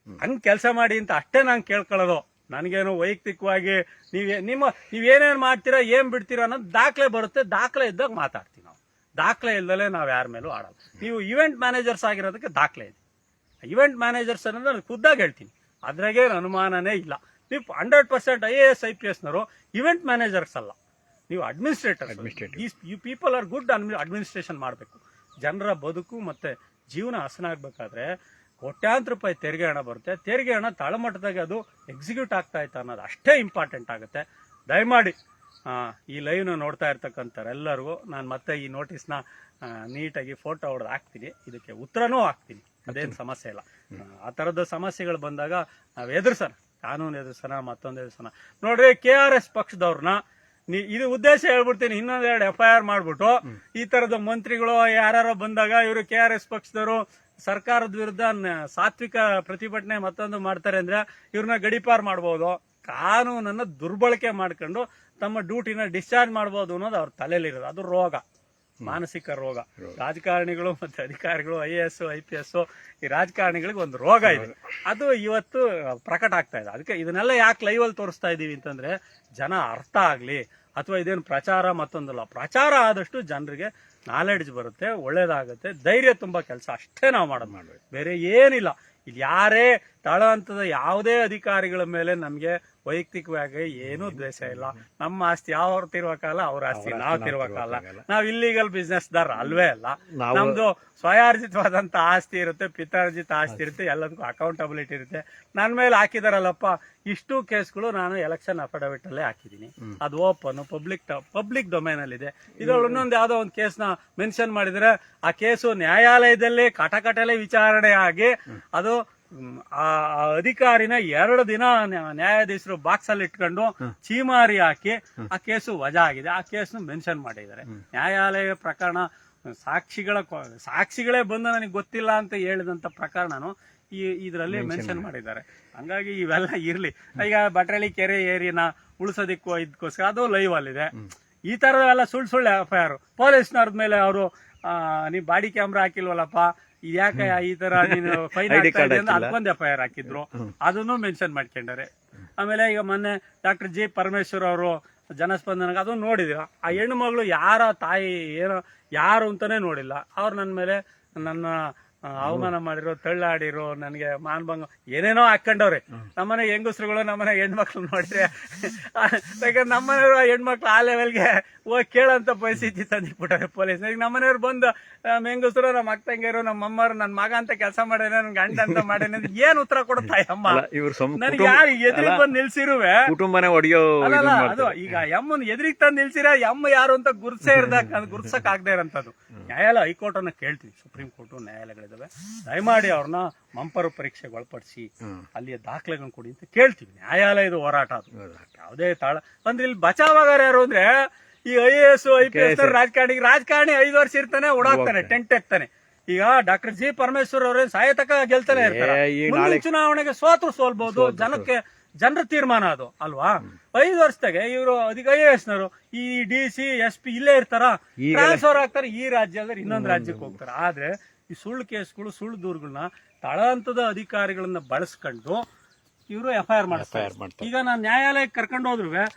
ಹಂಗ್ ಕೆಲಸ ಮಾಡಿ ಅಂತ ಅಷ್ಟೇ ನಾನು ಕೇಳ್ಕೊಳ್ಳೋದು. ನನಗೇನು ವೈಯಕ್ತಿಕವಾಗಿ ನೀವೇನೇನ್ ಮಾಡ್ತೀರಾ, ಏನ್ ಬಿಡ್ತೀರಾ ಅನ್ನೋದು ದಾಖಲೆ ಬರುತ್ತೆ. ದಾಖಲೆ ಇದ್ದಾಗ ಮಾತಾಡ್ತೀವಿ ನಾವು. ದಾಖಲೆ ಇಲ್ದಲೆ ನಾವ್ ಯಾರ ಮೇಲೂ ಆಡಲ್ಲ. ನೀವು ಇವೆಂಟ್ ಮ್ಯಾನೇಜರ್ಸ್ ಆಗಿರೋದಕ್ಕೆ ದಾಖಲೆ ಇದೆ. ಇವೆಂಟ್ ಮ್ಯಾನೇಜರ್ಸ್ ಅನ್ನೋದು ನಾನು ಖುದ್ದಾಗಿ ಹೇಳ್ತೀನಿ, ಅದ್ರಾಗೇನು ಅನುಮಾನನೇ ಇಲ್ಲ. ನೀವು 100% IAS IPSನವರು ಇವೆಂಟ್ ಮ್ಯಾನೇಜರ್ಸ್ ಅಲ್ಲ, ನೀವು administrator. You people are good administration ಮಾಡಬೇಕು. ಜನರ ಬದುಕು ಮತ್ತೆ ಜೀವನ ಹಸನಾಗಬೇಕಾದ್ರೆ ಕೋಟ್ಯಾಂತರ ರೂಪಾಯಿ ತೆರಿಗೆ ಹಣ ಬರುತ್ತೆ. ತೆರಿಗೆ ಹಣ ತಳಮಟ್ಟದಾಗ ಅದು ಎಕ್ಸಿಕ್ಯೂಟ್ ಆಗ್ತಾ ಇತ್ತು ಅನ್ನೋದು ಅಷ್ಟೇ ಇಂಪಾರ್ಟೆಂಟ್ ಆಗುತ್ತೆ. ದಯಮಾಡಿ ಈ ಲೈವ್ನ ನೋಡ್ತಾ ಇರ್ತಕ್ಕಂಥವ್ರೆಲ್ಲರಿಗೂ ನಾನು ಮತ್ತೆ ಈ ನೋಟಿಸ್ನ ನೀಟಾಗಿ ಫೋಟೋ ಹೊಡೆದು ಹಾಕ್ತೀನಿ. ಇದಕ್ಕೆ ಉತ್ತರನೂ ಹಾಕ್ತೀನಿ, ಅದೇನು ಸಮಸ್ಯೆ ಇಲ್ಲ. ಆ ಥರದ ಸಮಸ್ಯೆಗಳು ಬಂದಾಗ ನಾವು ಎದುರಿಸೋಣ, ಕಾನೂನು ಎದುರಿಸೋಣ, ಮತ್ತೊಂದು ಎದುರಿಸೋಣ. ನೋಡ್ರಿ, KRS ಪಕ್ಷದವ್ರನ್ನ ಇದು ಉದ್ದೇಶ ಹೇಳ್ಬಿಡ್ತೀನಿ, ಇನ್ನೊಂದೆರಡು FIR ಮಾಡ್ಬಿಟ್ಟು ಈ ತರದ ಮಂತ್ರಿಗಳು ಯಾರು ಬಂದಾಗ ಇವರು KRS ಪಕ್ಷದವರು ಸರ್ಕಾರದ ವಿರುದ್ಧ ಸಾತ್ವಿಕ ಪ್ರತಿಭಟನೆ ಮತ್ತೊಂದು ಮಾಡ್ತಾರೆ ಅಂದ್ರೆ ಇವ್ರನ್ನ ಗಡಿಪಾರ್ ಮಾಡ್ಬೋದು. ಕಾನೂನನ್ನ ದುರ್ಬಳಕೆ ಮಾಡ್ಕೊಂಡು ತಮ್ಮ ಡ್ಯೂಟಿನ ಡಿಸ್ಚಾರ್ಜ್ ಮಾಡ್ಬೋದು ಅನ್ನೋದು ಅವ್ರ ತಲೆಯಲ್ಲಿರೋದು. ಅದು ರೋಗ, ಮಾನಸಿಕ ರೋಗ. ರಾಜಕಾರಣಿಗಳು ಮತ್ತೆ ಅಧಿಕಾರಿಗಳು, IAS IPS ಈ ರಾಜಕಾರಣಿಗಳಿಗೆ ಒಂದು ರೋಗ ಇದೆ. ಅದು ಇವತ್ತು ಪ್ರಕಟ ಆಗ್ತಾ ಇದೆ. ಅದಕ್ಕೆ ಇದನ್ನೆಲ್ಲ ಯಾಕೆ ಲೈವ್ ಅಲ್ಲಿ ತೋರಿಸ್ತಾ ಇದೀವಿ ಅಂತಂದ್ರೆ ಜನ ಅರ್ಥ ಆಗ್ಲಿ. ಅಥವಾ ಇದೇನು ಪ್ರಚಾರ ಮತ್ತೊಂದಲ್ಲ, ಪ್ರಚಾರ ಆದಷ್ಟು ಜನರಿಗೆ ನಾಲೆಡ್ಜ್ ಬರುತ್ತೆ, ಒಳ್ಳೇದಾಗುತ್ತೆ, ಧೈರ್ಯ ತುಂಬಾ ಕೆಲಸ ಅಷ್ಟೇ ನಾವು ಮಾಡೋದು, ಬೇರೆ ಏನಿಲ್ಲ. ಇಲ್ಲಿ ಯಾರೇ ತಳ ಹಂತದ ಯಾವುದೇ ಅಧಿಕಾರಿಗಳ ಮೇಲೆ ನಮ್ಗೆ ವೈಯಕ್ತಿಕವಾಗಿ ಏನೂ ದ್ವೇಷ ಇಲ್ಲ. ನಮ್ಮ ಆಸ್ತಿ ಅವ್ರು ತಿರ್ವಕಾಲ, ಅವ್ರ ಆಸ್ತಿ ನಾವು ತಿರ್ವಕಾಲ. ನಾವ್ ಇಲ್ಲಿಗಲ್ ಬಿಸ್ನೆಸ್ ದಾರ ಅಲ್ವೇ ಅಲ್ಲ. ನಮ್ದು ಸ್ವಯಾರ್ಜಿತವಾದಂತ ಆಸ್ತಿ ಇರುತ್ತೆ, ಪಿತಾರ್ಜಿತ ಆಸ್ತಿ ಇರುತ್ತೆ, ಎಲ್ಲದಕ್ಕೂ ಅಕೌಂಟಬಿಲಿಟಿ ಇರುತ್ತೆ. ನನ್ ಮೇಲೆ ಹಾಕಿದಾರಲ್ಲಪ್ಪ ಇಷ್ಟು ಕೇಸ್ಗಳು ನಾನು ಎಲೆಕ್ಷನ್ ಅಫಿಡವಿಟ್ ಅಲ್ಲೇ ಹಾಕಿದೀನಿ. ಅದು ಓಪನ್ ಪಬ್ಲಿಕ್ ಡೊಮೈನ್ ಅಲ್ಲಿ ಇದೆ. ಇದ್ರಲ್ಲಿ ಇನ್ನೊಂದು ಯಾವ್ದೋ ಒಂದು ಕೇಸ್ನ ಮೆನ್ಷನ್ ಮಾಡಿದ್ರೆ ಆ ಕೇಸು ನ್ಯಾಯಾಲಯದಲ್ಲಿ ಕಟಕಟಲೆ ವಿಚಾರಣೆ ಆಗಿ ಅದು ಆ ಅಧಿಕಾರಿನ 2 ದಿನ ನ್ಯಾಯಾಧೀಶರು ಬಾಕ್ಸ್ ಅಲ್ಲಿ ಇಟ್ಕೊಂಡು ಚೀಮಾರಿ ಹಾಕಿ ಆ ಕೇಸು ವಜಾ ಆಗಿದೆ. ಆ ಕೇಸ್ನು ಮೆನ್ಷನ್ ಮಾಡಿದ್ದಾರೆ. ನ್ಯಾಯಾಲಯ ಪ್ರಕರಣ ಸಾಕ್ಷಿಗಳೇ ಬಂದು ನನಗೆ ಗೊತ್ತಿಲ್ಲ ಅಂತ ಹೇಳಿದಂತ ಪ್ರಕರಣನು ಇದರಲ್ಲಿ ಮೆನ್ಷನ್ ಮಾಡಿದ್ದಾರೆ. ಹಂಗಾಗಿ ಇವೆಲ್ಲ ಇರ್ಲಿ. ಈಗ ಬಟ್ರಳ್ಳಿ ಕೆರೆ ಏರಿಯನ ಉಳಿಸೋದಿಕ್ಕೂ ಇದಕ್ಕೋಸ್ಕರ ಅದು ಲೈವ್ ಅಲ್ಲಿದೆ. ಈ ತರದೆಲ್ಲ ಸುಳ್ಳು FIR. ಪೊಲೀಸ್ನವ್ರ ಮೇಲೆ ಅವರು ನೀವ್ ಬಾಡಿ ಕ್ಯಾಮ್ರಾ ಹಾಕಿಲ್ವಲ್ಲಪ್ಪ, ಇದ್ಯಾಕೆ ಈ ತರ ನೀನು ಫೈನ್ ಅದಕ್ಕೊಂದು FIR ಹಾಕಿದ್ರು, ಅದನ್ನು ಮೆನ್ಷನ್ ಮಾಡ್ಕೊಂಡಾರೆ. ಆಮೇಲೆ ಈಗ ಮೊನ್ನೆ ಡಾಕ್ಟರ್ G ಪರಮೇಶ್ವರ್ ಅವರು ಜನಸ್ಪಂದನ ಅದನ್ನು ನೋಡಿದಿರ. ಆ ಹೆಣ್ಣು ಮಗಳು ಯಾರ ತಾಯಿ ಏನೋ ಯಾರು ಅಂತಾನೆ ನೋಡಿಲ್ಲ. ಅವ್ರು ನನ್ನ ಮೇಲೆ ನನ್ನ ಅವಮಾನ ಮಾಡಿರೋ, ತಳ್ಳಾಡಿರೋ, ನನಗೆ ಮಾನಭಂಗ ಏನೇನೋ ಹಾಕೊಂಡವ್ರೆ. ನಮ್ಮನೆ ಹೆಂಗಸ್ರುಗಳು ನಮ್ಮನೆ ಹೆಣ್ಮಕ್ಳು ನೋಡಿದ್ರೆ ಯಾಕಂದ್ರೆ ನಮ್ಮನೆಯವರು ಹೆಣ್ಮಕ್ಳು ಆ ಲೆವೆಲ್ಗೆ ಹೋಗಿ ಕೇಳೋಂತ ಪರಿಸ್ಥಿತಿ ತಂದಿಟ್ಬಿಟ್ಟಾರೆ ಪೊಲೀಸ್. ಈಗ ನಮ್ಮನೆಯವ್ರು ಬಂದು ನಮ್ಮ ಹೆಂಗಸರು, ನಮ್ಮ ಅಕ್ಕ ತಂಗಿಯರು, ನಮ್ಮ ಅಮ್ಮರು ನನ್ನ ಮಗ ಅಂತ ಕೆಲಸ ಮಾಡೇನೆ, ನನ್ ಗಂಡ ಅಂತ ಮಾಡೇನೆ ಅಂತ ಏನ್ ಉತ್ತರ ಕೊಡ್ತಾ ಅಮ್ಮ? ನನಗೆ ಯಾರು ಎದುರಿಗೆ ಬಂದು ನಿಲ್ಸಿರುವೆ ಕುಟುಂಬನೇ ಹೊಡೆಯೋ ಅಲ್ಲ. ಅದು ಈಗ ಅಮ್ಮನ ಎದುರಿಗೆ ತಂದು ನಿಲ್ಸಿರ ಅಮ್ಮ ಯಾರು ಅಂತ ಗುರ್ಸಕ್ ಆಗದೆ ಇರೋಂಥದ್ದು. ನ್ಯಾಯಾಲಯ ಹೈಕೋರ್ಟ್ ಅನ್ನ ಕೇಳ್ತೀವಿ, ಸುಪ್ರೀಂ ಕೋರ್ಟ್ ನ್ಯಾಯಾಲಯಗಳಿದಾವೆ, ದಯಮಾಡಿ ಅವ್ರನ್ನ ಮಂಪರು ಪರೀಕ್ಷೆಗೆ ಒಳಪಡಿಸಿ ಅಲ್ಲಿಯ ದಾಖಲೆಗಳನ್ನ ಕೊಡಿ ಅಂತ ಕೇಳ್ತೀವಿ. ನ್ಯಾಯಾಲಯದ ಹೋರಾಟ ಅದು, ಯಾವುದೇ ತಾಳ ಅಂದ್ರೆ ಇಲ್ಲಿ ಬಚಾವಾಗಾರ ಯಾರು ಅಂದ್ರೆ ಈ IAS IPS ರಾಜಕಾರಣಿ 5 ವರ್ಷ ಇರ್ತಾನೆ, ಓಡಾಡ್ತಾನೆ, ಟೆಂಟ್ ಹಾಕ್ತಾನೆ. ಈಗ ಡಾಕ್ಟರ್ ಜಿ ಪರಮೇಶ್ವರ್ ಅವರೇ ಸಾಯತಕ ಗೆಲ್ತಾನೆ ಇರ್ತಾರೆ. ಮುಂದಿನ ಚುನಾವಣೆಗೆ ಸೋಲ್ಬಹುದು. ಜನರ ತೀರ್ಮಾನ ಅದು ಅಲ್ವಾ. 5 ವರ್ಷದಾಗೆ ಇವರು IAS ನವರು ಈ DC SP ಇಲ್ಲೇ ಇರ್ತಾರ, ಟ್ರಾನ್ಸ್ಫರ್ ಆಗ್ತಾರೆ, ಈ ರಾಜ್ಯ ಅಂದ್ರೆ ಇನ್ನೊಂದು ರಾಜ್ಯಕ್ಕೆ ಹೋಗ್ತಾರೆ. ಆದ್ರೆ ಈ ಸುಳ್ಳು ಕೇಸ್ಗಳು, ಸುಳ್ಳು ದೂರುಗಳನ್ನ ತಳ ಹಂತದ ಅಧಿಕಾರಿಗಳನ್ನ ಬಳಸ್ಕೊಂಡು ಇವರು FIR ಮಾಡ್ತಾರೆ. ಈಗ ನಾನು ನ್ಯಾಯಾಲಯಕ್ಕೆ ಕರ್ಕೊಂಡು ಹೋದ್ರು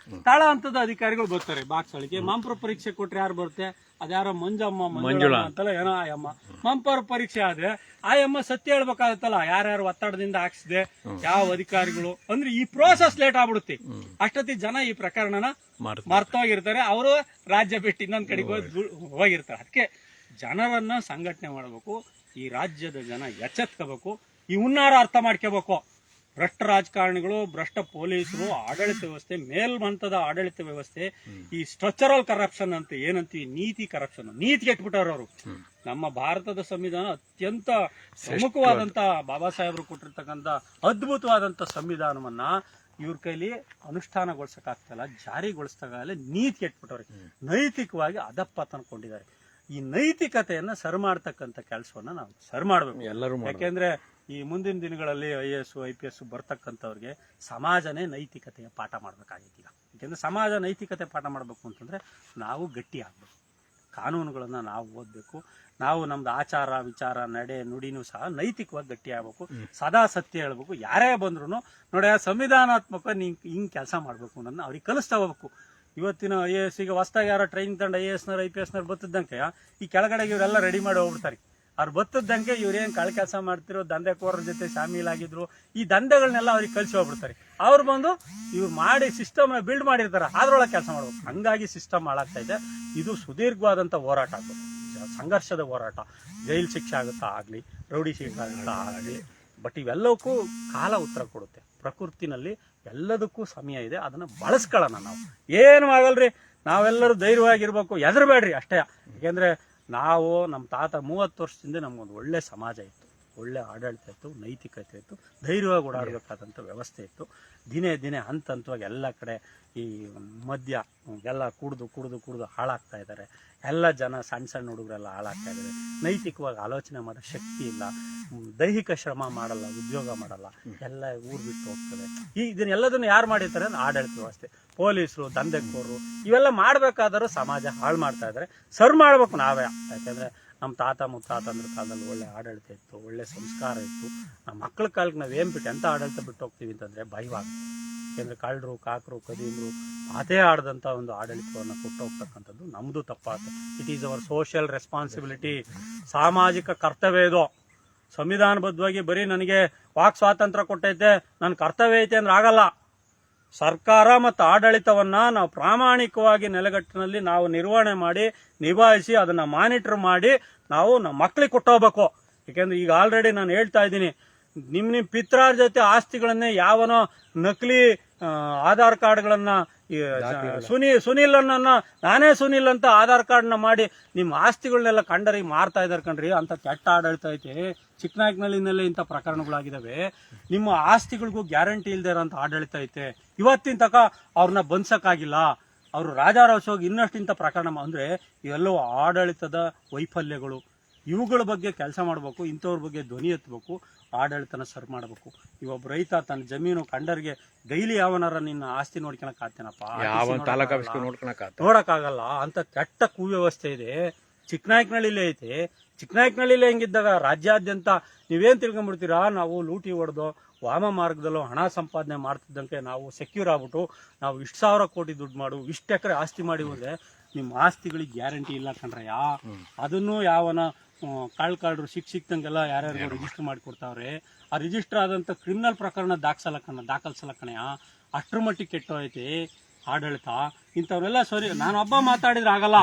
ತಳ ಹಂತದ ಅಧಿಕಾರಿಗಳು ಬರ್ತಾರೆ. ಬಾಕ್ಸಳಿಗೆ ಮಾಂಪರ ಪರೀಕ್ಷೆ ಕೊಟ್ರೆ ಯಾರು ಬರುತ್ತೆ? ಅದ್ಯಾರೋ ಮಂಜುಳಾ ಅಂತಲ್ಲ ಏನೋ ಆಯಮ್ಮ. ಮಾಂಪರ ಪರೀಕ್ಷೆ ಆದ್ರೆ ಆಯಮ್ಮ ಸತ್ಯ ಹೇಳ್ಬೇಕಾಗತ್ತಲ್ಲ, ಯಾರ್ಯಾರು ಒತ್ತಡದಿಂದ ಹಾಕ್ಸಿದೆ, ಯಾವ ಅಧಿಕಾರಿಗಳು ಅಂದ್ರೆ ಈ ಪ್ರೋಸೆಸ್ ಲೇಟ್ ಆಗ್ಬಿಡುತ್ತೆ. ಅಷ್ಟೊತ್ತಿ ಜನ ಈ ಪ್ರಕರಣನ ಮರ್ತೋಗಿರ್ತಾರೆ, ಅವರು ರಾಜ್ಯ ಬಿಟ್ಟು ಇನ್ನೊಂದ್ ಕಡೆಗೆ ಹೋಗಿರ್ತಾರೆ. ಅದಕ್ಕೆ ಜನರನ್ನ ಸಂಘಟನೆ ಮಾಡಬೇಕು, ಈ ರಾಜ್ಯದ ಜನ ಎಚ್ಚೆತ್ಕೋಬೇಕು, ಈ ಹುನ್ನಾರ ಅರ್ಥ ಮಾಡ್ಕೋಬೇಕು. ಭ್ರಷ್ಟ ರಾಜಕಾರಣಿಗಳು, ಭ್ರಷ್ಟ ಪೊಲೀಸರು, ಆಡಳಿತ ವ್ಯವಸ್ಥೆ, ಮೇಲ್ಮಂತದ ಆಡಳಿತ ವ್ಯವಸ್ಥೆ, ಈ ಸ್ಟ್ರಕ್ಚರಲ್ ಕರಪ್ಷನ್ ಅಂತ ಏನಂತೀವಿ, ನೀತಿ ಕರಪ್ಷನ್, ನೀತಿ ಕೆಟ್ಬಿಟ್ಟವ್ರು ಅವರು. ನಮ್ಮ ಭಾರತದ ಸಂವಿಧಾನ ಅತ್ಯಂತ ಪ್ರಮುಖವಾದಂತ ಬಾಬಾ ಸಾಹೇಬರು ಕೊಟ್ಟಿರ್ತಕ್ಕಂಥ ಅದ್ಭುತವಾದಂತ ಸಂವಿಧಾನವನ್ನ ಇವ್ರ ಕೈಲಿ ಅನುಷ್ಠಾನಗೊಳಿಸಕ್ಕಾಗ್ತಲ್ಲ, ಜಾರಿಗೊಳಿಸ್ದಾಗಲೇ ನೀತಿ ಕೆಟ್ಬಿಟ್ಟವ್ರೆ, ನೈತಿಕವಾಗಿ ಅಧಪತನಗೊಂಡಿದ್ದಾರೆ. ಈ ನೈತಿಕತೆಯನ್ನ ಸರಿ ಮಾಡ್ತಕ್ಕಂಥ ಕೆಲಸವನ್ನ ನಾವು ಸರಿ ಮಾಡ್ಬೇಕು ಎಲ್ಲರೂ. ಯಾಕೆಂದ್ರೆ ಈ ಮುಂದಿನ ದಿನಗಳಲ್ಲಿ IAS IPS ಬರ್ತಕ್ಕಂಥವ್ರಿಗೆ ಸಮಾಜನೇ ನೈತಿಕತೆಯ ಪಾಠ ಮಾಡ್ಬೇಕಾಗಿತ್ತು ಈಗ. ಯಾಕೆಂದ್ರೆ ಸಮಾಜ ನೈತಿಕತೆ ಪಾಠ ಮಾಡ್ಬೇಕು ಅಂತಂದ್ರೆ ನಾವು ಗಟ್ಟಿ ಆಗ್ಬೇಕು, ಕಾನೂನುಗಳನ್ನ ನಾವು ಓದ್ಬೇಕು, ನಾವು ನಮ್ದು ಆಚಾರ ವಿಚಾರ ನಡೆ ನುಡಿನೂ ಸಹ ನೈತಿಕವಾಗಿ ಗಟ್ಟಿ ಆಗ್ಬೇಕು, ಸದಾ ಸತ್ಯ ಹೇಳ್ಬೇಕು. ಯಾರೇ ಬಂದ್ರು ನೋಡಿ ಸಂವಿಧಾನಾತ್ಮಕ ಹಿಂಗ್ ಕೆಲಸ ಮಾಡ್ಬೇಕು ಅನ್ನೋದನ್ನ ಅವ್ರಿಗೆ ಕಲಿಸ್ತಾ ಹೋಗ್ಬೇಕು. ಇವತ್ತಿನ IAS ಈಗ ಹೊಸದಾಗಿ ಯಾರೋ ಟ್ರೈನಿಂಗ್ ತಂಡ IAS ನವರು IPS ನವರು ಬತ್ತದಂಗೆ ಈ ಕೆಳಗಡೆಗೆ ಇವರೆಲ್ಲ ರೆಡಿ ಮಾಡಿ ಹೋಗ್ಬಿಡ್ತಾರೆ. ಅವ್ರು ಬತ್ತದಂಗೆ ಇವ್ರೇನ್ ಕಳ ಕೆಲಸ ಮಾಡ್ತಿರೋ ದಂಧೆಕೋರರ ಜೊತೆ ಶಾಮೀಲಾಗಿದ್ರು, ಈ ದಂಧೆಗಳನ್ನೆಲ್ಲ ಅವ್ರಿಗೆ ಕಲಿಸಿ ಹೋಗ್ಬಿಡ್ತಾರೆ. ಅವ್ರು ಬಂದು ಇವ್ರು ಮಾಡಿ ಸಿಸ್ಟಮ್ ಬಿಲ್ಡ್ ಮಾಡಿರ್ತಾರೆ, ಅದ್ರೊಳಗೆ ಕೆಲಸ ಮಾಡ್ಬೇಕು. ಹಂಗಾಗಿ ಸಿಸ್ಟಮ್ ಹಾಳಾಗ್ತಾ ಇದೆ. ಇದು ಸುದೀರ್ಘವಾದಂತ ಹೋರಾಟ ಆಗ್ಬೇಕು, ಸಂಘರ್ಷದ ಹೋರಾಟ. ಜೈಲ್ ಶಿಕ್ಷೆ ಆಗುತ್ತಾ ಆಗ್ಲಿ, ರೌಡಿ ಶಿಕ್ಷೆ ಆಗುತ್ತಾ ಆಗ್ಲಿ, ಬಟ್ ಇವೆಲ್ಲಕ್ಕೂ ಕಾಲ ಉತ್ತರ ಕೊಡುತ್ತೆ. ಪ್ರಕೃತಿನಲ್ಲಿ ಎಲ್ಲದಕ್ಕೂ ಸಮಯ ಇದೆ, ಅದನ್ನ ಬಳಸ್ಕೊಳ್ಳೋಣ. ನಾವು ಏನು ಆಗಲ್ರಿ, ನಾವೆಲ್ಲರೂ ಧೈರ್ಯವಾಗಿರ್ಬೇಕು, ಹೆದರ್ಬೇಡ್ರಿ ಅಷ್ಟೇ. ಯಾಕೆಂದ್ರೆ ನಾವು ನಮ್ಮ ತಾತ 30 ವರ್ಷದಿಂದ ನಮ್ಗೊಂದು ಒಳ್ಳೆ ಸಮಾಜ ಇತ್ತು, ಒಳ್ಳೆ ಆಡಳಿತ ಇತ್ತು, ನೈತಿಕತೆ ಇತ್ತು, ಧೈರ್ಯವಾಗಿ ಓಡಾಡಬೇಕಾದಂಥ ವ್ಯವಸ್ಥೆ ಇತ್ತು. ದಿನೇ ದಿನೇ ಹಂತವಾಗಿ ಎಲ್ಲ ಕಡೆ ಈ ಮದ್ಯ ಎಲ್ಲ ಕುಡಿದು ಹಾಳಾಗ್ತಾ ಇದ್ದಾರೆ. ಎಲ್ಲ ಜನ ಸಣ್ಣ ಹುಡುಗರೆಲ್ಲ ಹಾಳಾಗ್ತಾ ಇದ್ದಾರೆ. ನೈತಿಕವಾಗಿ ಆಲೋಚನೆ ಮಾಡೋ ಶಕ್ತಿ ಇಲ್ಲ, ದೈಹಿಕ ಶ್ರಮ ಮಾಡಲ್ಲ, ಉದ್ಯೋಗ ಮಾಡಲ್ಲ, ಎಲ್ಲ ಊರು ಬಿಟ್ಟು ಹೋಗ್ತದೆ. ಇದನ್ನೆಲ್ಲದನ್ನು ಯಾರು ಮಾಡಿರ್ತಾರೆ ಅಂದ್ರೆ ಆಡಳಿತ ವ್ಯವಸ್ಥೆ, ಪೊಲೀಸರು, ದಂಧೆಕೋರರು, ಇವೆಲ್ಲ ಮಾಡ್ಬೇಕಾದರೂ ಸಮಾಜ ಹಾಳು ಮಾಡ್ತಾ ಇದ್ದಾರೆ. ಸರ್ ಮಾಡ್ಬೇಕು ನಾವೇ. ಯಾಕಂದ್ರೆ ನಮ್ಮ ತಾತ ಮುತ್ತಾತಂದ್ರ ಕಾಲದಲ್ಲಿ ಒಳ್ಳೆ ಆಡಳಿತ ಇತ್ತು, ಒಳ್ಳೆ ಸಂಸ್ಕಾರ ಇತ್ತು. ನಮ್ಮ ಮಕ್ಕಳ ಕಾಲಕ್ಕೆ ನಾವೇನು ಬಿಟ್ಟು ಎಂಥ ಆಡಳಿತ ಬಿಟ್ಟು ಹೋಗ್ತೀವಿ ಅಂತಂದ್ರೆ ಭಯವಾಗುತ್ತೆ. ಯಾಕೆಂದ್ರೆ ಕಳ್ಳರು, ಕಾಕರು, ಕದೀಮರು ಮಾತೇ ಆಡದಂತ ಒಂದು ಆಡಳಿತವನ್ನು ಕೊಟ್ಟು ಹೋಗ್ತಕ್ಕಂಥದ್ದು ನಮ್ದು ತಪ್ಪಾಗುತ್ತೆ. It is our social responsibility, ಸಾಮಾಜಿಕ ಕರ್ತವ್ಯ ಇದು. ಸಂವಿಧಾನಬದ್ಧವಾಗಿ ಬರೀ ನನಗೆ ವಾಕ್ ಸ್ವಾತಂತ್ರ್ಯ ಕೊಟ್ಟೈತೆ, ನನ್ನ ಕರ್ತವ್ಯ ಐತೆ ಅಂದ್ರೆ ಆಗಲ್ಲ. ಸರ್ಕಾರ ಮತ್ತು ಆಡಳಿತವನ್ನ ನಾವು ಪ್ರಾಮಾಣಿಕವಾಗಿ ನೆಲೆಗಟ್ಟಿನಲ್ಲಿ ನಾವು ನಿರ್ವಹಣೆ ಮಾಡಿ ನಿಭಾಯಿಸಿ ಅದನ್ನ ಮಾನಿಟರ್ ಮಾಡಿ ನಾವು ನಮ್ಮ ಮಕ್ಕಳಿಗೆ ಕೊಟ್ಟೋಗ್ಬೇಕು. ಯಾಕೆಂದ್ರೆ ಈಗ ಆಲ್ರೆಡಿ ನಾನು ಹೇಳ್ತಾ ಇದ್ದೀನಿ, ನಿಮ್ಮ ಪಿತ್ರಾರ ಜೊತೆ ಆಸ್ತಿಗಳನ್ನೇ ಯಾವನೋ ನಕಲಿ ಆಧಾರ್ ಕಾರ್ಡ್ಗಳನ್ನ ಸುನೀಲ್ ಅನ್ನ ನಾನೇ ಸುನೀಲ್ ಅಂತ ಆಧಾರ್ ಕಾರ್ಡ್ನ ಮಾಡಿ ನಿಮ್ಮ ಆಸ್ತಿಗಳನ್ನೆಲ್ಲ ಕಂಡರಿ ಮಾರ್ತಾ ಇದಾರೆ ಕಣ್ರಿ. ಅಂತ ಕೆಟ್ಟ ಆಡಳಿತ ಐತೆ. ಚಿಕ್ಕನಾಯಕನಹಳ್ಳಿನಲ್ಲೇ ಇಂಥ ಪ್ರಕರಣಗಳಾಗಿದ್ದಾವೆ. ನಿಮ್ಮ ಆಸ್ತಿಗಳಿಗೂ ಗ್ಯಾರಂಟಿ ಇಲ್ದೇ ಇರೋಂಥ ಆಡಳಿತ ಐತೆ. ಇವತ್ತಿನ ತನಕ ಅವ್ರನ್ನ ಬಂದ್ಸಕ್ಕಾಗಿಲ್ಲ. ಅವರು ರಾಜಾರೋಷವಾಗಿ ಇನ್ನಷ್ಟು ಇಂಥ ಪ್ರಕರಣ ಅಂದ್ರೆ ಇವೆಲ್ಲವೂ ಆಡಳಿತದ ವೈಫಲ್ಯಗಳು. ಇವುಗಳ ಬಗ್ಗೆ ಕೆಲಸ ಮಾಡಬೇಕು, ಇಂಥವ್ರ ಬಗ್ಗೆ ಧ್ವನಿ ಎತ್ತಬೇಕು, ಆಡಳಿತನ ಸರಿ ಮಾಡಬೇಕು. ಇವೊಬ್ಬ ರೈತ ತನ್ನ ಜಮೀನು ಕಂಡರಿಗೆ ಡೈಲಿ ಯಾವನಾರ ನಿನ್ನ ಆಸ್ತಿ ನೋಡ್ಕೊಳಕ್ ಆಗ್ತೇನಪ್ಪ? ನೋಡಕ್ಕಾಗಲ್ಲ. ಅಂತ ಕೆಟ್ಟ ಕುವ್ಯವಸ್ಥೆ ಇದೆ. ಚಿಕ್ಕನಾಯಕನಹಳ್ಳಿಲೇ ಐತೆ. ಚಿಕ್ಕನಾಯಕನಹಳ್ಳಿಲೇ ಹೆಂಗಿದ್ದಾಗ ರಾಜ್ಯಾದ್ಯಂತ ನೀವೇನ್ ತಿಳ್ಕೊಂಡ್ಬಿಡ್ತೀರಾ? ನಾವು ಲೂಟಿ ಹೊಡೆದು ವಾಮ ಮಾರ್ಗದಲ್ಲೂ ಹಣ ಸಂಪಾದನೆ ಮಾಡ್ತಿದ್ದಂತೆ ನಾವು ಸೆಕ್ಯೂರ್ ಆಗ್ಬಿಟ್ಟು ನಾವು ಇಷ್ಟು 1000 ಕೋಟಿ ದುಡ್ಡು ಮಾಡು, ಇಷ್ಟು ಎಕರೆ ಆಸ್ತಿ ಮಾಡಿ ಹೋದ್ರೆ ನಿಮ್ಮ ಆಸ್ತಿಗಳಿಗೆ ಗ್ಯಾರಂಟಿ ಇಲ್ಲ ಕಣ್ರಯ್ಯ. ಅದನ್ನು ಯಾವನ ಕಳ್ಳರು ಸಿಕ್ತಂಗೆಲ್ಲ ಯಾರ್ಯಾರಿಗೂ ರಿಜಿಸ್ಟರ್ ಮಾಡಿ ಕೊಡ್ತಾವ್ರೆ. ಆ ರಿಜಿಸ್ಟರ್ ಆದಂತ ಕ್ರಿಮಿನಲ್ ಪ್ರಕರಣ ದಾಖಲ್ಸಲಕ್ಕಣೆಯ ಅಷ್ಟ್ರ ಮಟ್ಟಿಗೆ ಕೆಟ್ಟೋಯ್ತೆ ಆಡಳಿತ. ಇಂಥವ್ರೆಲ್ಲ ಸರಿ, ನಾನು ಒಬ್ಬ ಮಾತಾಡಿದ್ರೆ ಆಗಲ್ಲ,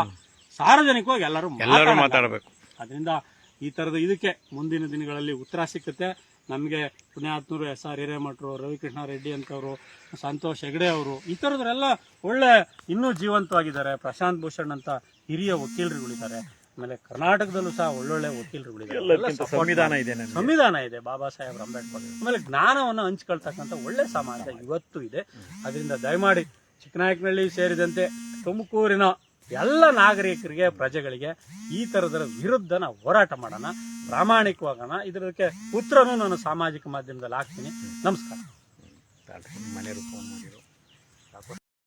ಸಾರ್ವಜನಿಕವಾಗಿ ಎಲ್ಲರೂ ಮಾತಾಡಬೇಕು. ಅದರಿಂದ ಈ ತರದ ಇದಕ್ಕೆ ಮುಂದಿನ ದಿನಗಳಲ್ಲಿ ಉತ್ತರ ಸಿಕ್ಕುತ್ತೆ. ನಮಗೆ ಪುಣ್ಯಾತ್ಮರು SR ಹಿರೇಮಠರು, ರವಿಕೃಷ್ಣ ರೆಡ್ಡಿ ಅಂತವರು, ಸಂತೋಷ್ ಹೆಗಡೆ ಅವರು, ಈ ಥರದ್ರೆಲ್ಲ ಒಳ್ಳೆ ಇನ್ನೂ ಜೀವಂತವಾಗಿದ್ದಾರೆ. ಪ್ರಶಾಂತ್ ಭೂಷಣ್ ಅಂತ ಹಿರಿಯ ವಕೀಲರುಗಳಿದ್ದಾರೆ. ಆಮೇಲೆ ಕರ್ನಾಟಕದಲ್ಲೂ ಸಹ ಒಳ್ಳೊಳ್ಳೆ ವಕೀಲರುಗಳಿದ್ದಾರೆ. ಸಂವಿಧಾನ ಇದೆ, ಬಾಬಾ ಸಾಹೇಬ್ ಅಂಬೇಡ್ಕರ್. ಆಮೇಲೆ ಜ್ಞಾನವನ್ನು ಹಂಚ್ಕೊಳ್ತಕ್ಕಂಥ ಒಳ್ಳೆ ಸಮಾಜ ಇವತ್ತು ಇದೆ. ಅದರಿಂದ ದಯಮಾಡಿ ಚಿಕ್ಕನಾಯಕನಹಳ್ಳಿ ಸೇರಿದಂತೆ ತುಮಕೂರಿನ ಎಲ್ಲ ನಾಗರಿಕರಿಗೆ, ಪ್ರಜೆಗಳಿಗೆ ಈ ತರದರ ವಿರುದ್ಧ ನಾವು ಹೋರಾಟ ಮಾಡೋಣ. ಪ್ರಾಮಾಣಿಕವಾಗೋಣ. ಇದಕ್ಕೆ ಉತ್ತರನೂ ನಾನು ಸಾಮಾಜಿಕ ಮಾಧ್ಯಮದಲ್ಲಿ ಹಾಕ್ತೀನಿ. ನಮಸ್ಕಾರ.
ಮನೆಯವರು ಫೋನ್ ಮಾಡಿ